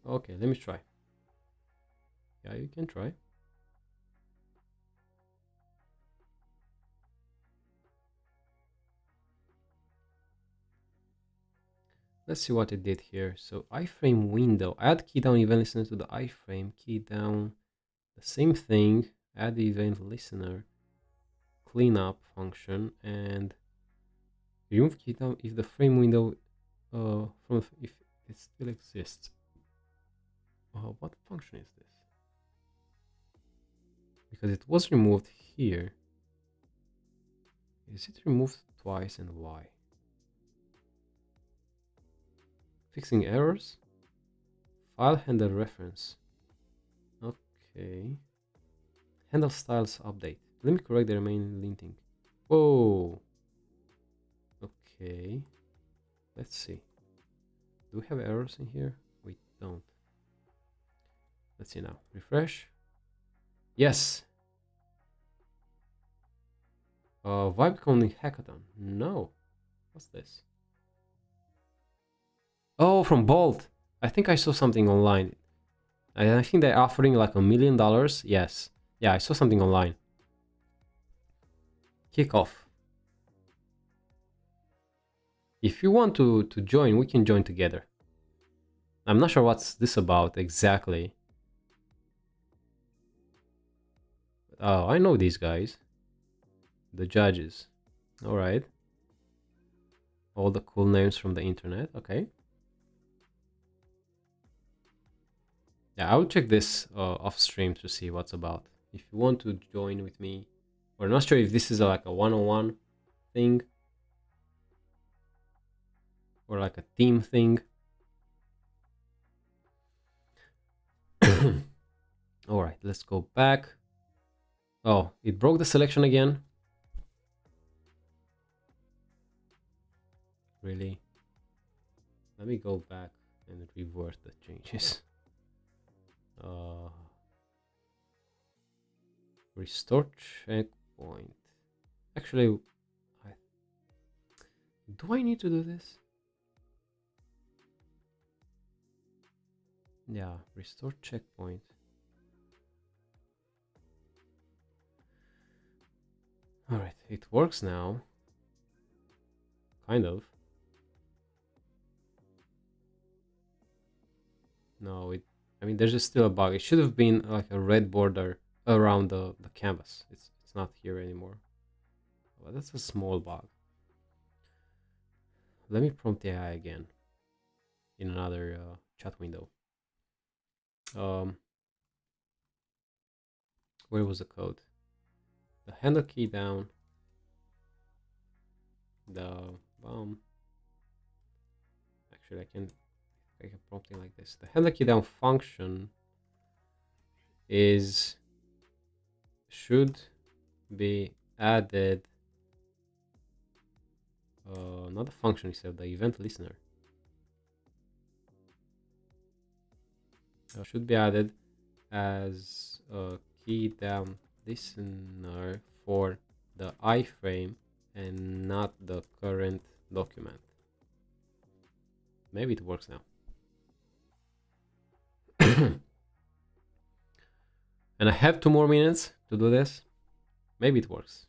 Okay, let me try. Yeah, you can try. Let's see what it did here. So iframe window, add key down event listener to the iframe, key down, the same thing, add the event listener, cleanup function, and remove key down if the frame window if it still exists. What function is this? Because it was removed here. Is it removed twice, and why? Fixing errors? File handle reference. Okay. Handle styles update. Let me correct the remaining linting. Whoa. Okay. Let's see. Do we have errors in here? We don't. Let's see now. Refresh. Yes. Vibe coding hackathon. No. What's this? Oh, from Bolt. I think I saw something online. I think they're offering like $1 million. Yes. Yeah, I saw something online. Kickoff. If you want to join, we can join together. I'm not sure what's this about exactly. Oh, I know these guys. The judges. All right. All the cool names from the internet. Okay. Yeah, I'll check this off stream to see what's about. If you want to join with me, we're not sure if this is like a one-on-one thing or like a team thing. All right, let's go back. Oh, it broke the selection again. Really? Let me go back and revert the changes. Restore checkpoint. Actually, do I need to do this? Yeah, restore checkpoint. All right, it works now. Kind of. No, I mean, there's just still a bug. It should have been like a red border around the canvas. It's not here anymore. Well, that's a small bug. Let me prompt the AI again in another chat window. Where was the code? The handle key down. The actually I can prompt it like this. The handle key down function should be added. Not the function itself, the event listener. should be added as a key down listener for the iframe and not the current document. Maybe it works now. And I have 2 more minutes to do this. Maybe it works.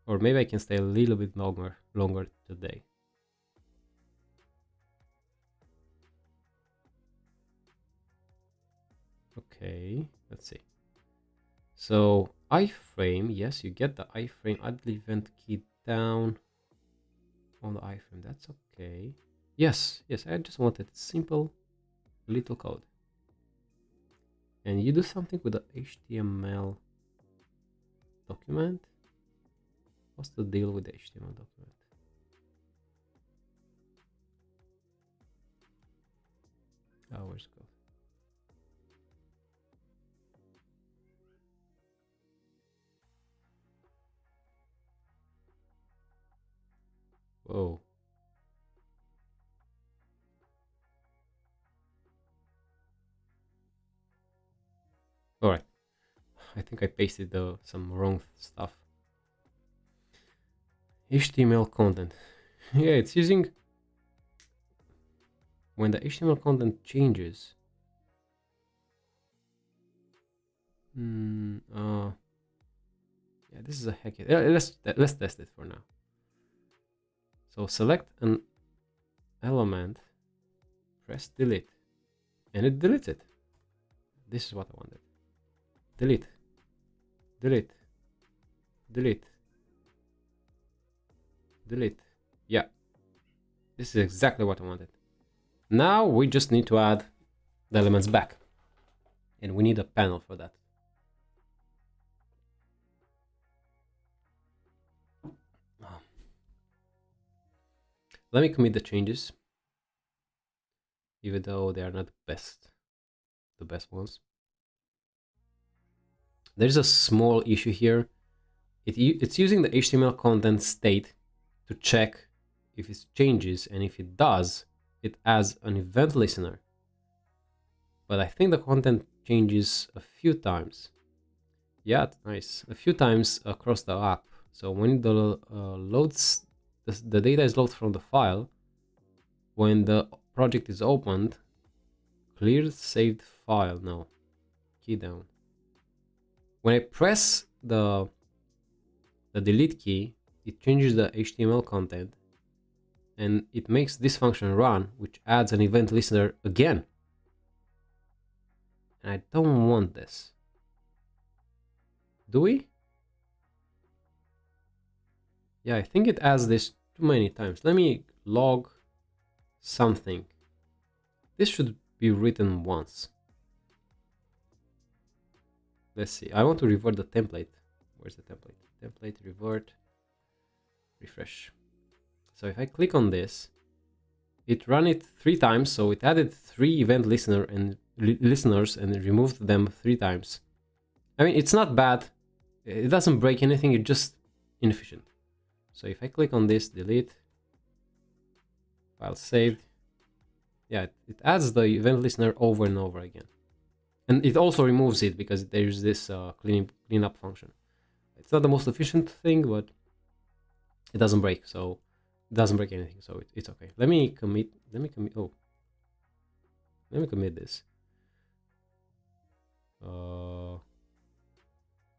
Or maybe I can stay a little bit longer today. Okay, let's see. So iframe, yes, you get the iframe, add the event key down on the iframe. That's okay. Yes, I just wanted simple little code. And you do something with the HTML document. What's the deal with the HTML document? Oh, where's it go? Whoa. All right. I think I pasted some wrong stuff. HTML content. Yeah, it's using when the HTML content changes. Yeah, this is a hack. Let's test it for now. So select an element, press delete, and it deletes it. This is what I wanted. Delete, delete, delete, delete. Yeah, this is exactly what I wanted. Now we just need to add the elements back, and we need a panel for that. Let me commit the changes, even though they are not the best ones. There's a small issue here. It's using the HTML content state to check if it changes, and if it does, it adds an event listener. But I think the content changes a few times. Yeah, nice. A few times across the app. So when the loads, the data is loaded from the file, when the project is opened, clear saved file. No, key down. When I press the delete key, it changes the HTML content and it makes this function run, which adds an event listener again. And I don't want this. Do we? Yeah, I think it adds this too many times. Let me log something. This should be written once. Let's see. I want to revert the template. Where's the template? Template, revert, refresh. So if I click on this, it ran it 3 times. So it added 3 event listeners and removed them 3 times. I mean, it's not bad. It doesn't break anything. It's just inefficient. So if I click on this, delete, file saved. Yeah, it adds the event listener over and over again. And it also removes it because there's this cleanup function. It's not the most efficient thing, but it doesn't break. So it doesn't break anything. So it's okay. Let me commit this.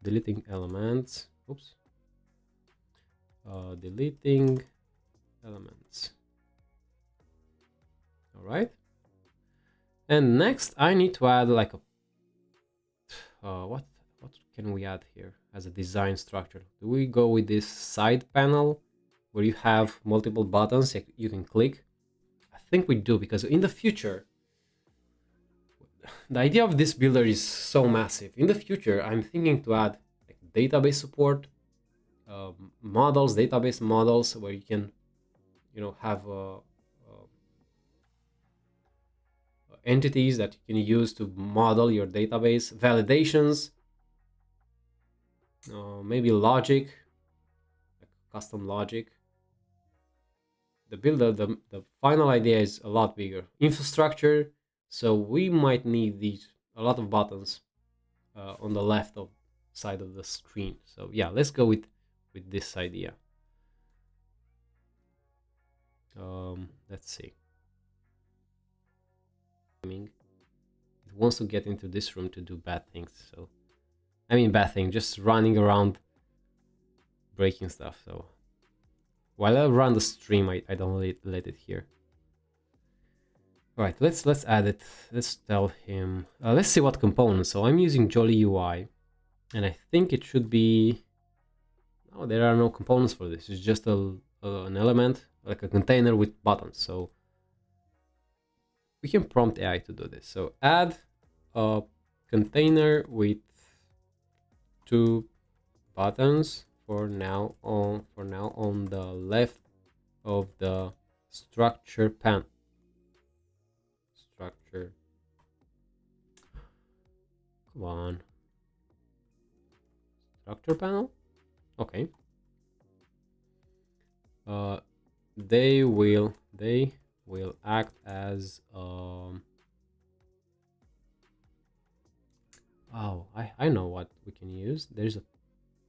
Deleting elements. Oops. Deleting elements. All right. And next, I need to add like a what can we add here as a design structure? Do we go with this side panel where you have multiple buttons you can click? I think we do, because in the future, the idea of this builder is so massive. In the future, I'm thinking to add like database support, database models where you can, have entities that you can use to model your database, validations, maybe logic, like custom logic. The builder, the final idea is a lot bigger. Infrastructure, So we might need a lot of buttons on the left of side of the screen. So yeah, let's go with this idea. Let's see. It wants to get into this room to do bad things. So I mean bad thing, just running around breaking stuff. So while I run the stream, I don't let it here. All right, let's add it. Let's tell him. Let's see what components. So I'm using Jolly UI, and I think it should be. No, there are no components for this. It's just an element, like a container with buttons. So we can prompt AI to do this. So add a container with 2 buttons for now on the left of the structure panel. Come on. Structure panel? Okay. They will act as oh, I know what we can use. There's a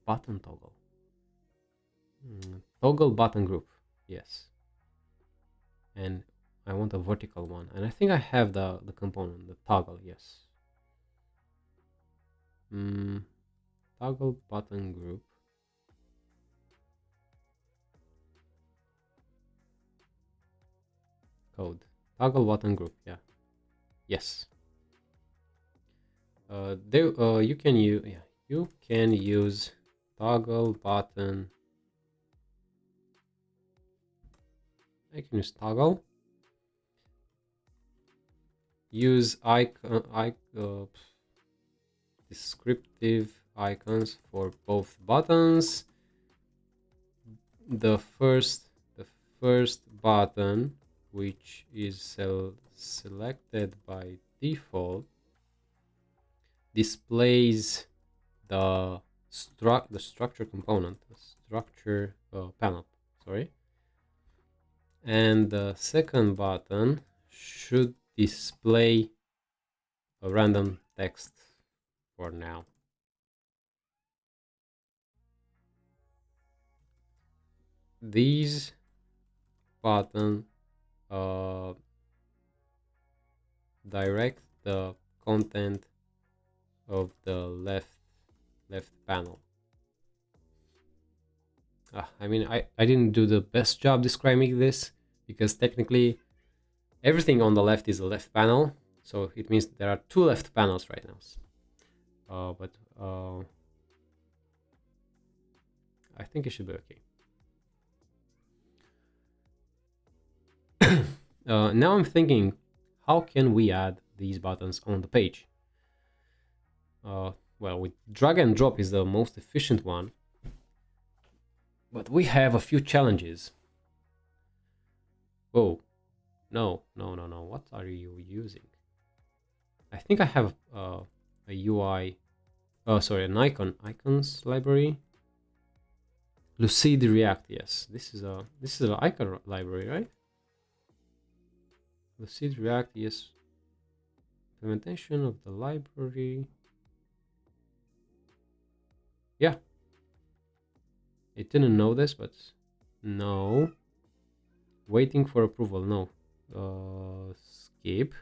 button toggle. Toggle button group. Yes. And I want a vertical one. And I think I have the component, the toggle, yes. Toggle button group. Code. Toggle button group, yeah. Yes. You can use toggle button. I can use toggle. Use descriptive icons for both buttons. The first button, which is selected by default, displays the structure component, the structure panel. Sorry. And the second button should display a random text for now. These button direct the content of the left panel. I mean, I didn't do the best job describing this, because technically everything on the left is the left panel, so it means there are 2 left panels right now. But I think it should be okay. Now I'm thinking, how can we add these buttons on the page? Well, with drag and drop is the most efficient one, but we have a few challenges. Oh, no, what are you using? I think I have a UI, an icons library. Lucid React, yes, this is an icon library, right? Lucid React, yes. Implementation of the library. Yeah. I didn't know this, but no. Waiting for approval, no. Skip.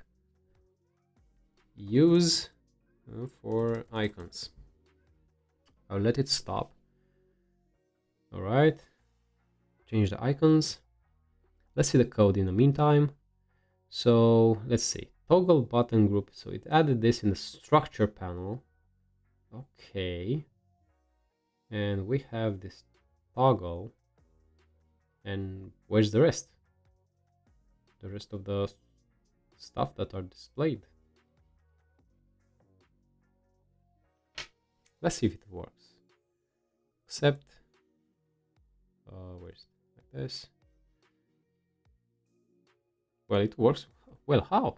Use for icons. I'll let it stop. All right. Change the icons. Let's see the code in the meantime. So let's see. Toggle button group. So it added this in the structure panel. Okay. And we have this toggle. And where's the rest? The rest of the stuff that are displayed. Let's see if it works. Except, where's like this? Well, it works. Well, how?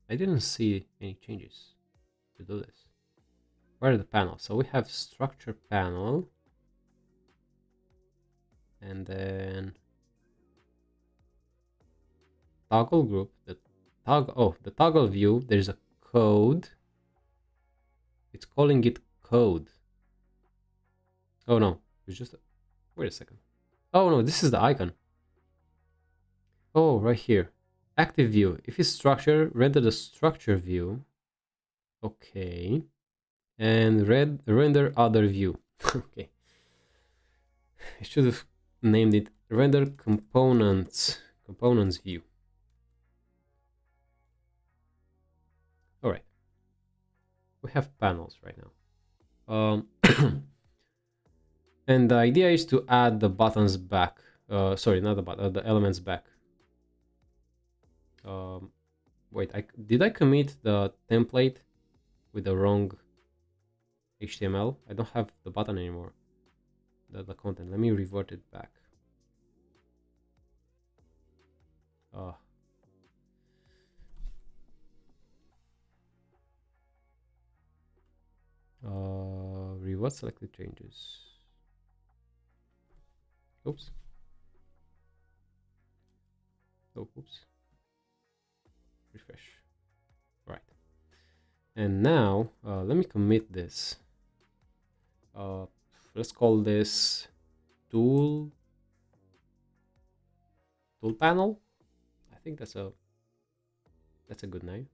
I didn't see any changes to do this. Where are the panels? So we have structure panel, and then toggle group. The the toggle view, there's a code. It's calling it code. Oh no, it's just wait a second. Oh no, this is the icon. Oh, right here. Active view. If it's structure, render the structure view. Okay. And render other view. Okay. I should have named it render components view. All right. We have panels right now. And the idea is to add the buttons back. Sorry, not the button, the elements back. Wait, did I commit the template with the wrong HTML? I don't have the button anymore. The content. Let me revert it back. Revert selected changes. Oops. Oh, oops. Refresh. Right. And now let me commit this. Let's call this tool panel. I think that's a good name.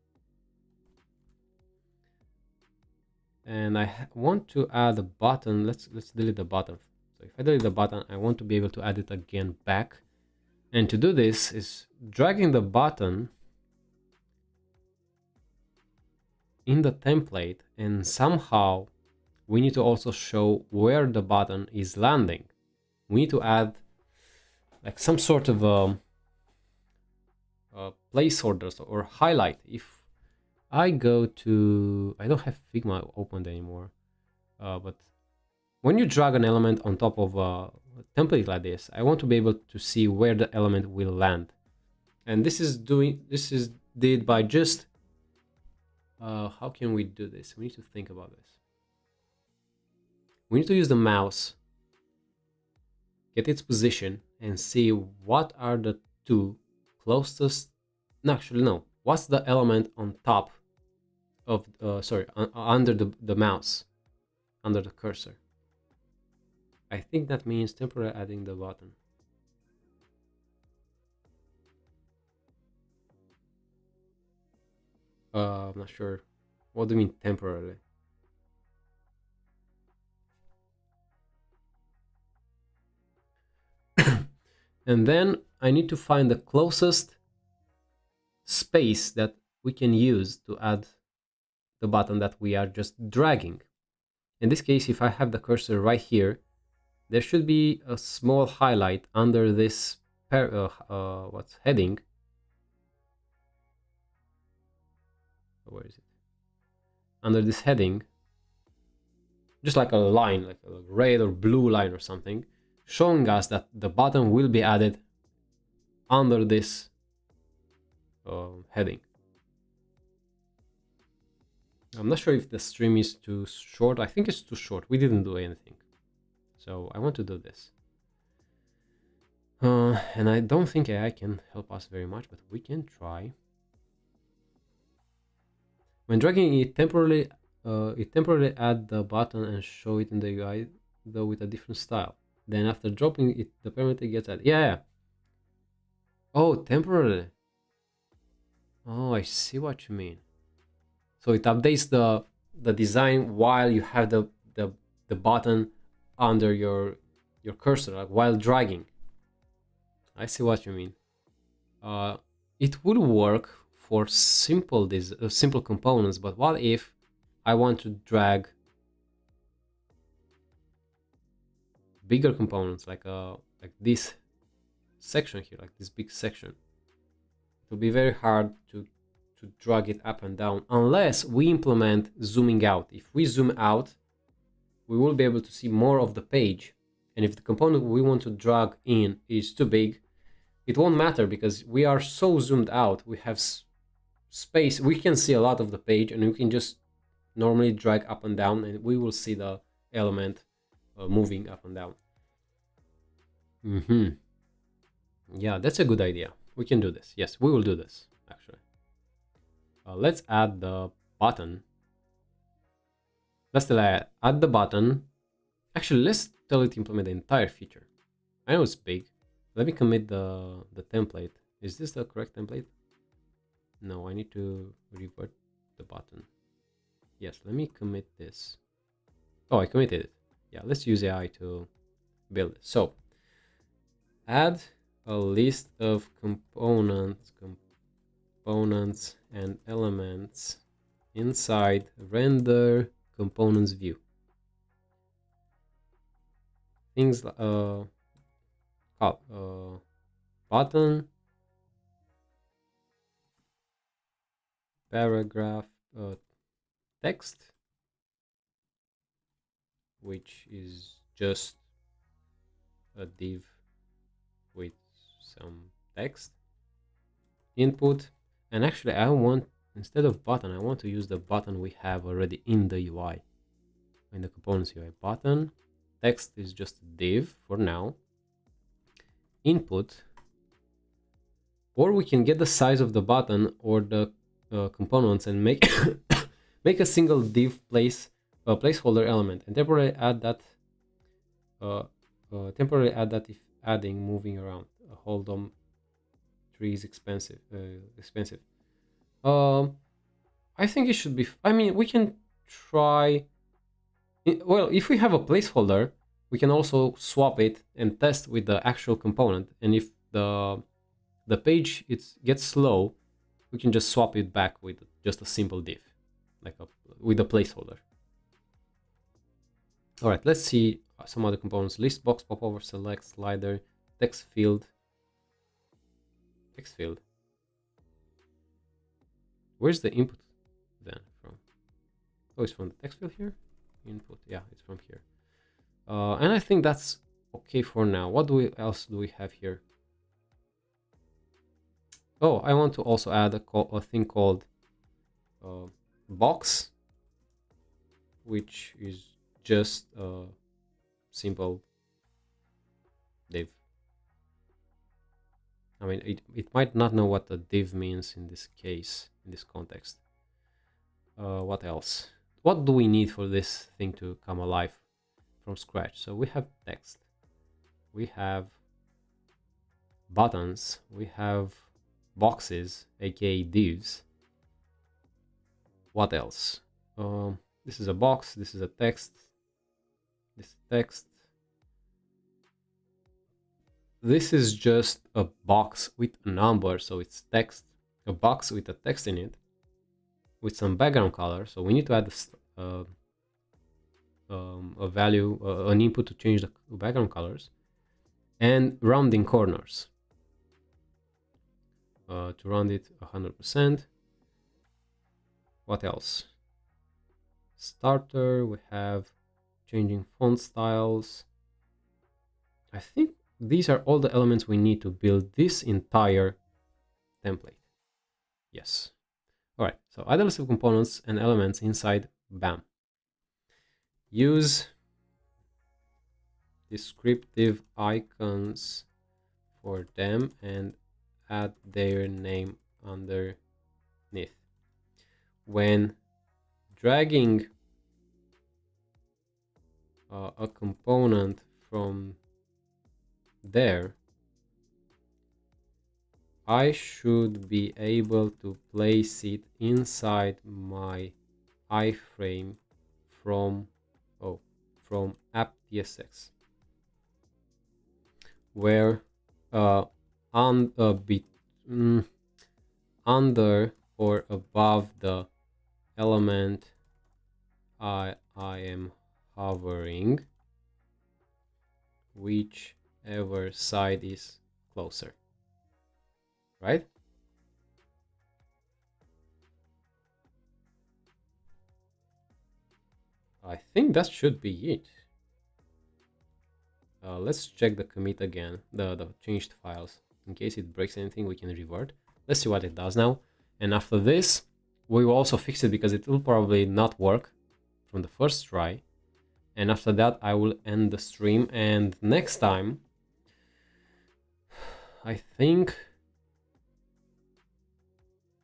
And I want to add a button. Let's delete the button. So if I delete the button, I want to be able to add it again back. And to do this is dragging the button in the template, and somehow we need to also show where the button is landing. We need to add like some sort of placeholders or highlight. If I go to, I don't have Figma opened anymore, but when you drag an element on top of a template like this, I want to be able to see where the element will land. And this is did by just how can we do this? We need to think about this. We need to use the mouse, get its position, and see what are the two closest. No, actually, no. What's the element on top of, under the mouse, under the cursor? I think that means temporarily adding the button. I'm not sure. What do you mean temporarily? And then I need to find the closest space that we can use to add the button that we are just dragging. In this case, if I have the cursor right here, there should be a small highlight under this heading. Where is it? Under this heading, just like a line, like a red or blue line or something, showing us that the button will be added under this heading. I'm not sure if the stream is too short. I think it's too short. We didn't do anything. So I want to do this. And I don't think AI can help us very much, but we can try. When dragging it temporarily add the button and show it in the UI, though with a different style. Then after dropping it, the parameter gets added. Yeah. Oh, temporarily. Oh, I see what you mean. So it updates the design while you have the button under your cursor, like while dragging. I see what you mean. It would work for simple components, but what if I want to drag bigger components, like this section here, like this big section? It will be very hard to drag it up and down unless we implement zooming out. If we zoom out, we will be able to see more of the page, and if the component we want to drag in is too big, it won't matter because we are so zoomed out. We have space, we can see a lot of the page, and we can just normally drag up and down, and we will see the element moving up and down. Yeah, that's a good idea. We can do this. Yes, we will do this actually. Let's add the button. Let's add the button. Actually, let's tell it to implement the entire feature. I know it's big. Let me commit the template. Is this the correct template? No, I need to revert the button. Yes, let me commit this. Oh, I committed it. Yeah, let's use AI to build it. So, add a list of components and elements inside render components view. Things button, paragraph, text, which is just a div with some text, input, and actually I want, instead of button, I want to use the button we have already in the UI, in the components UI. Button, text is just a div for now, input, or we can get the size of the button or the components and make make a single div placeholder element and temporarily add that if adding moving around. Hold on, tree is expensive. I think it should be. I mean, we can try. Well, if we have a placeholder, we can also swap it and test with the actual component. And if the page gets slow, we can just swap it back with just a simple div, like with a placeholder. All right, let's see some other components. List box, popover, select, slider, text field. Text field. Where's the input then from? Oh, it's from the text field here. Input, yeah, it's from here. And I think that's okay for now. What else do we have here? Oh, I want to also add a thing called box, which is just a simple div. I mean, it might not know what a div means in this case, in this context. What else? What do we need for this thing to come alive from scratch? So we have text, we have buttons, we have boxes, aka divs. What else? This is a box, this is a text, this is text. This is just a box with a number, so it's text, a box with a text in it, with some background color. So we need to add a value, an input to change the background colors, and rounding corners to round it 100%. What else? Starter, we have changing font styles. I think these are all the elements we need to build this entire template. Yes. All right, so add a list of components and elements inside BAM. Use descriptive icons for them and add their name underneath. When dragging a component from there, I should be able to place it inside my iframe from app.tsx, where under or above the element I am hovering, whichever side is closer, right? I think that should be it. Let's check the commit again, the changed files. In case it breaks anything, we can revert. Let's see what it does now. And after this, we will also fix it because it will probably not work from the first try. And after that, I will end the stream. And next time, I think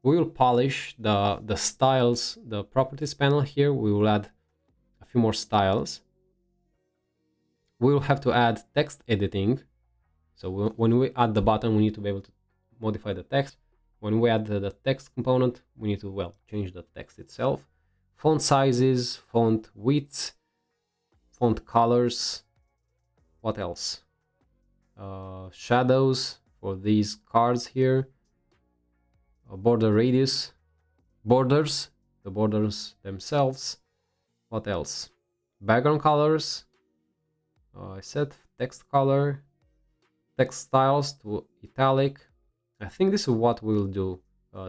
We will polish the styles, the properties panel here. We will add a few more styles. We will have to add text editing. So when we add the button, we need to be able to modify the text. When we add the text component, we need to, well, change the text itself. Font sizes, font widths, font colors. What else? Shadows for these cards here. Border radius, borders, the borders themselves. What else? Background colors. I said text color, text styles to italic. I think this is what we'll do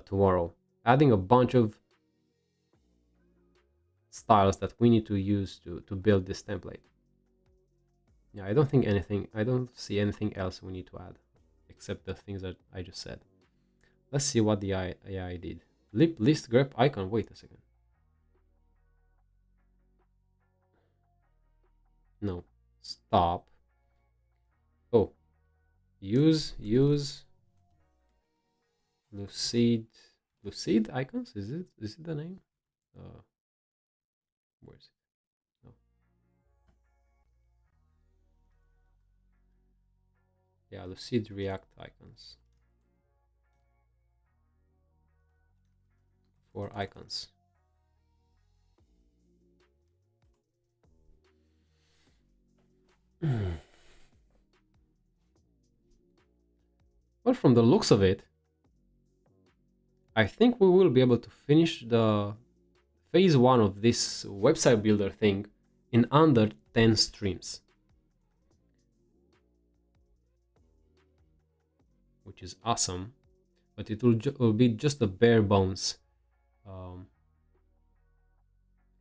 tomorrow. Adding a bunch of styles that we need to use to build this template. Yeah, I don't see anything else we need to add except the things that I just said. Let's see what the AI did. List grep icon. Wait a second. No. Stop. Oh. Use Lucid icons? Is it the name? Where is it? No. Yeah, Lucid React icons. For icons. Well, from the looks of it, I think we will be able to finish the phase 1 of this website builder thing in under 10 streams. Which is awesome, but it will be just the bare bones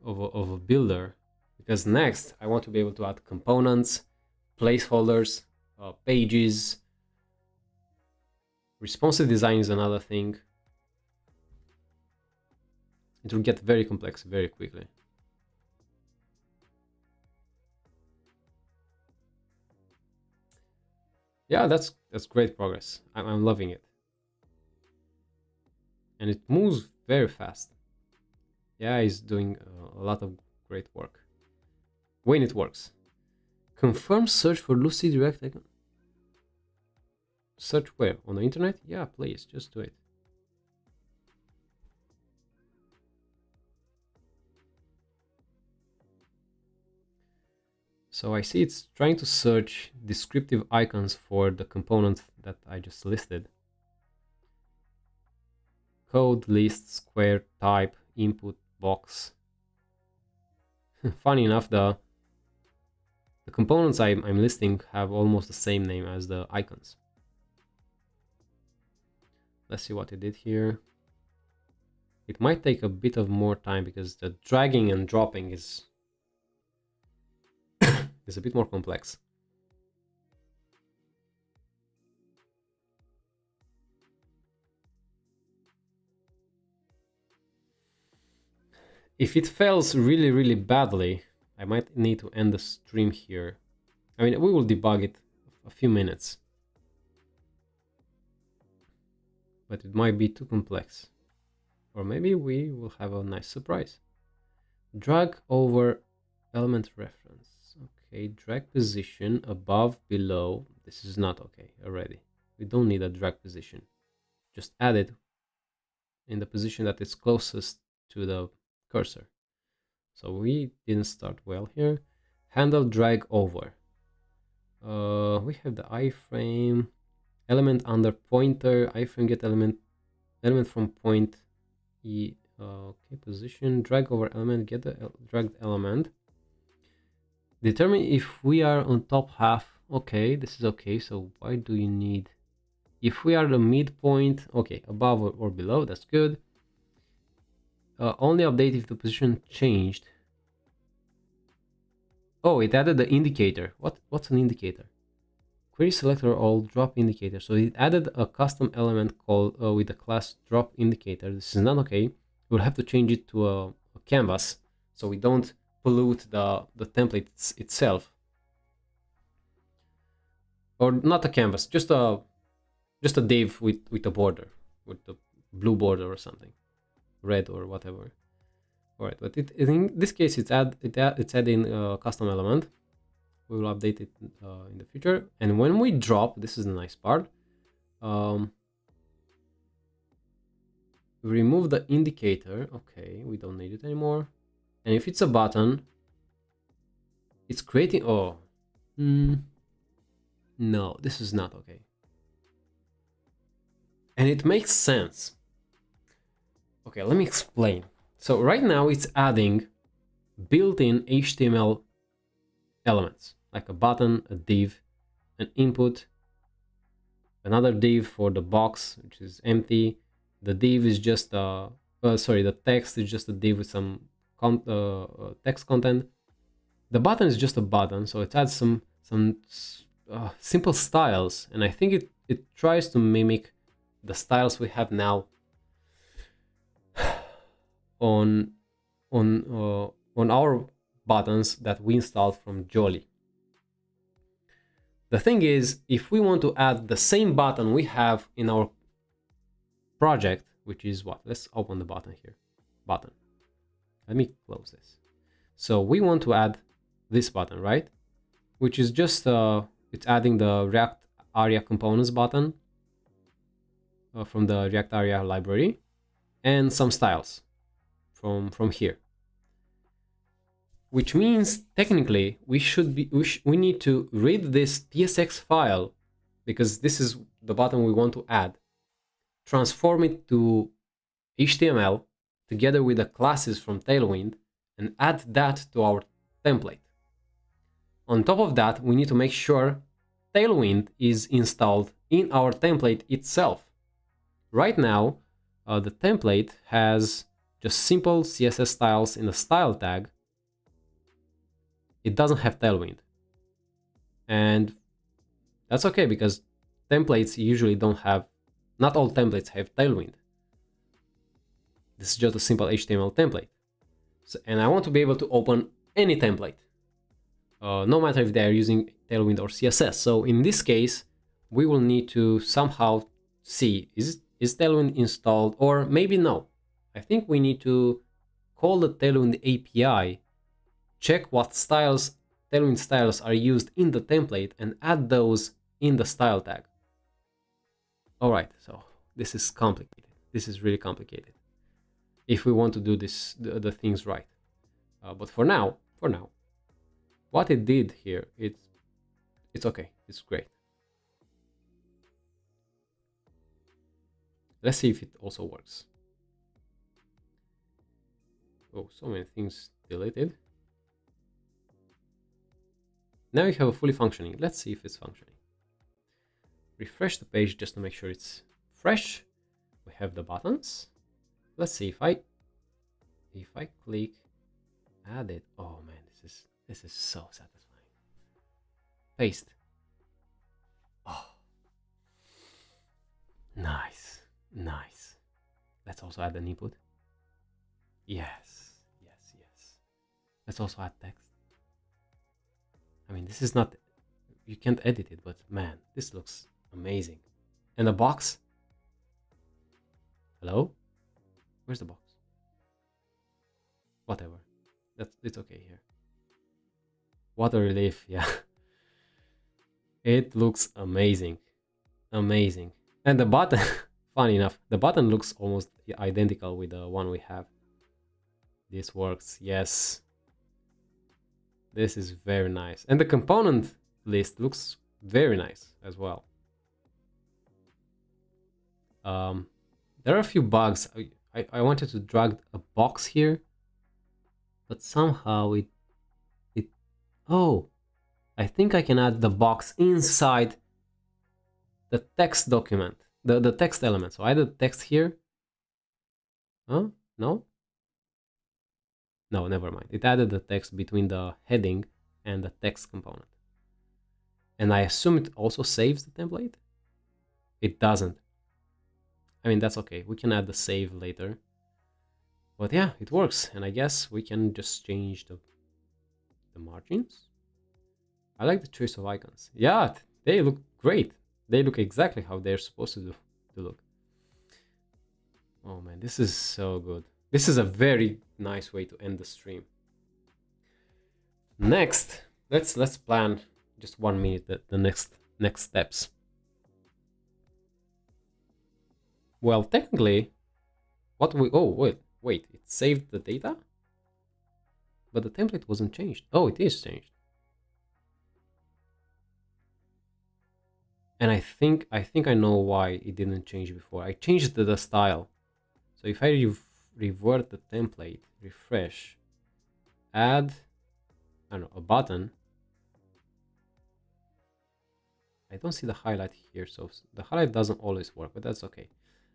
of a builder, because next I want to be able to add components, placeholders, pages. Responsive design is another thing. It will get very complex very quickly. Yeah, that's great progress. I'm loving it. And it moves very fast. Yeah, he's doing a lot of great work. When it works. Confirm search for Lucid React icon. Search where? On the internet? Yeah, please, just do it. So I see it's trying to search descriptive icons for the components that I just listed. Code, list, square, type, input, box. Funny enough, the components I'm listing have almost the same name as the icons. Let's see what it did here. It might take a bit of more time because the dragging and dropping is a bit more complex. If it fails really, really badly, I might need to end the stream here. I mean, we will debug it a few minutes. But it might be too complex. Or maybe we will have a nice surprise. Drag over element reference. Okay, drag position above, below. This is not okay already. We don't need a drag position. Just add it in the position that is closest to the cursor. So we didn't start well here. Handle drag over. We have the iframe, element under pointer, iframe get element from point e. Okay, position, drag over element, get the dragged element. Determine if we are on top half. Okay, this is okay. So why do you need? If we are the midpoint, okay, above or below, that's good. Only update if the position changed. Oh, it added the indicator. What's an indicator? Query selector all drop indicator. So it added a custom element called with the class drop indicator. This is not okay. We'll have to change it to a canvas so we don't pollute the template itself. Or not a canvas, just a div with a border, with the blue border or something, red or whatever. All right, but in this case, it's adding a custom element. We will update it in the future. And when we drop, this is the nice part. Remove the indicator. Okay, we don't need it anymore. And if it's a button, it's creating. Oh, no, this is not okay. And it makes sense. Okay, let me explain. So right now it's adding built-in HTML elements, like a button, a div, an input, another div for the box, which is empty. The div is just the text is just a div with some text content. The button is just a button, so it adds some simple styles, and I think it tries to mimic the styles we have now on our buttons that we installed from Jolly. The thing is, if we want to add the same button we have in our project, which is what? Let's open the button here. Button. Let me close this. So we want to add this button, right? Which is just it's adding the React Aria components button from the React Aria library and some styles from here. Which means technically we need to read this tsx file, because this is the button we want to add, transform it to HTML together with the classes from Tailwind, and add that to our template. On top of that, we need to make sure Tailwind is installed in our template itself. Right now, the template has just simple CSS styles in the style tag. It doesn't have Tailwind. And that's okay, because templates usually don't have, not all templates have Tailwind. This is just a simple HTML template. So, and I want to be able to open any template, no matter if they are using Tailwind or CSS. So in this case, we will need to somehow see, is Tailwind installed, or maybe no. I think we need to call the Tailwind API, check what styles, Tailwind styles are used in the template, and add those in the style tag. All right, so this is complicated. This is really complicated if we want to do this, the things right. But for now, what it did here, it's okay. It's great. Let's see if it also works. Oh, so many things deleted. Now you have a fully functioning. Let's see if it's functioning. Refresh the page just to make sure it's fresh. We have the buttons. Let's see if I click add it. Oh man, this is so satisfying. Paste. Oh, nice. Let's also add an input. Yes. Let's also add text. I mean, this is not, you can't edit it, but man, this looks amazing. And the box. Hello? Where's the box? Whatever. It's okay here. Water relief, yeah. It looks amazing. And the button, funny enough, the button looks almost identical with the one we have. This works, yes. This is very nice. And the component list looks very nice as well. There are a few bugs. I wanted to drag a box here, but somehow it oh, I think I can add the box inside the text document, the text element. So I added text here. Huh? No, never mind. It added the text between the heading and the text component. And I assume it also saves the template. It doesn't. I mean, that's okay. We can add the save later. But yeah, it works. And I guess we can just change the margins. I like the choice of icons. Yeah, they look great. They look exactly how they're supposed to look. Oh man, this is so good. This is a very nice way to end the stream. Next, let's plan just 1 minute the next steps. Well, technically, what we wait, it saved the data, but the template wasn't changed. Oh, it is changed. And I think I know why it didn't change before. I changed the style. So if I revert the template, refresh, add, I don't know, a button. I don't see the highlight here, so the highlight doesn't always work, but that's okay.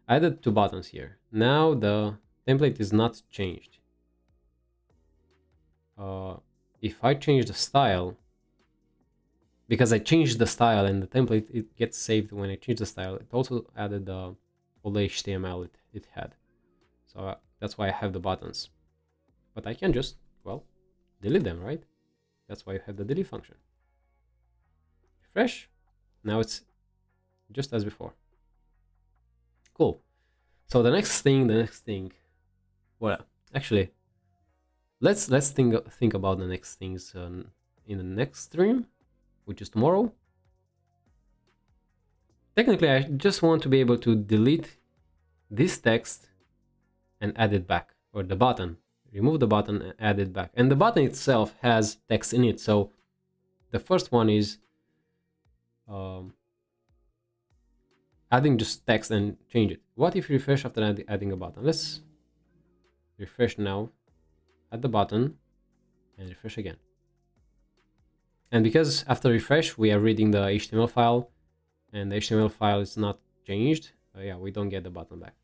I added 2 buttons here. Now the template is not changed. If I change the style, because I changed the style and the template, it gets saved when I change the style. It also added all the HTML it had. So that's why I have the buttons. But I can just, well, delete them, right? That's why I have the delete function. Refresh. Now it's just as before. Cool. So the next thing, well, actually, let's think about the next things in the next stream, which is tomorrow. Technically, I just want to be able to delete this text and add it back, or the button. Remove the button and add it back. And the button itself has text in it. So the first one is adding just text and change it. What if you refresh after adding a button? Let's refresh now, add the button, and refresh again. And because after refresh, we are reading the HTML file, and the HTML file is not changed, yeah, we don't get the button back.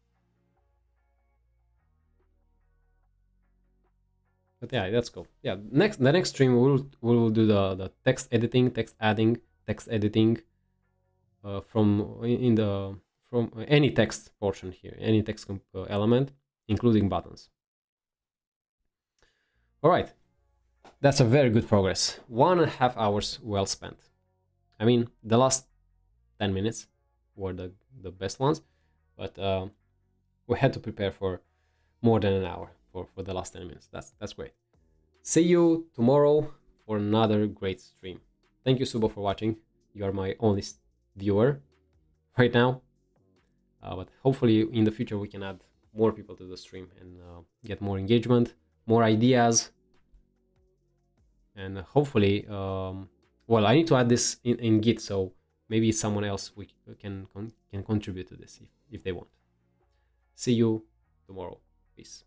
But yeah, let's go. Yeah, the next stream we'll do the text editing, text adding, text editing from any text portion here, any text element, including buttons. All right, that's a very good progress. 1.5 hours well spent. I mean, the last 10 minutes were the best ones, but we had to prepare for more than an hour for the last 10 minutes. That's great. See you tomorrow for another great stream. Thank you, Subo, for watching. You are my only viewer right now, but hopefully in the future we can add more people to the stream and get more engagement, more ideas, and hopefully well, I need to add this in Git, so maybe someone else can contribute to this if they want. See you tomorrow. Peace.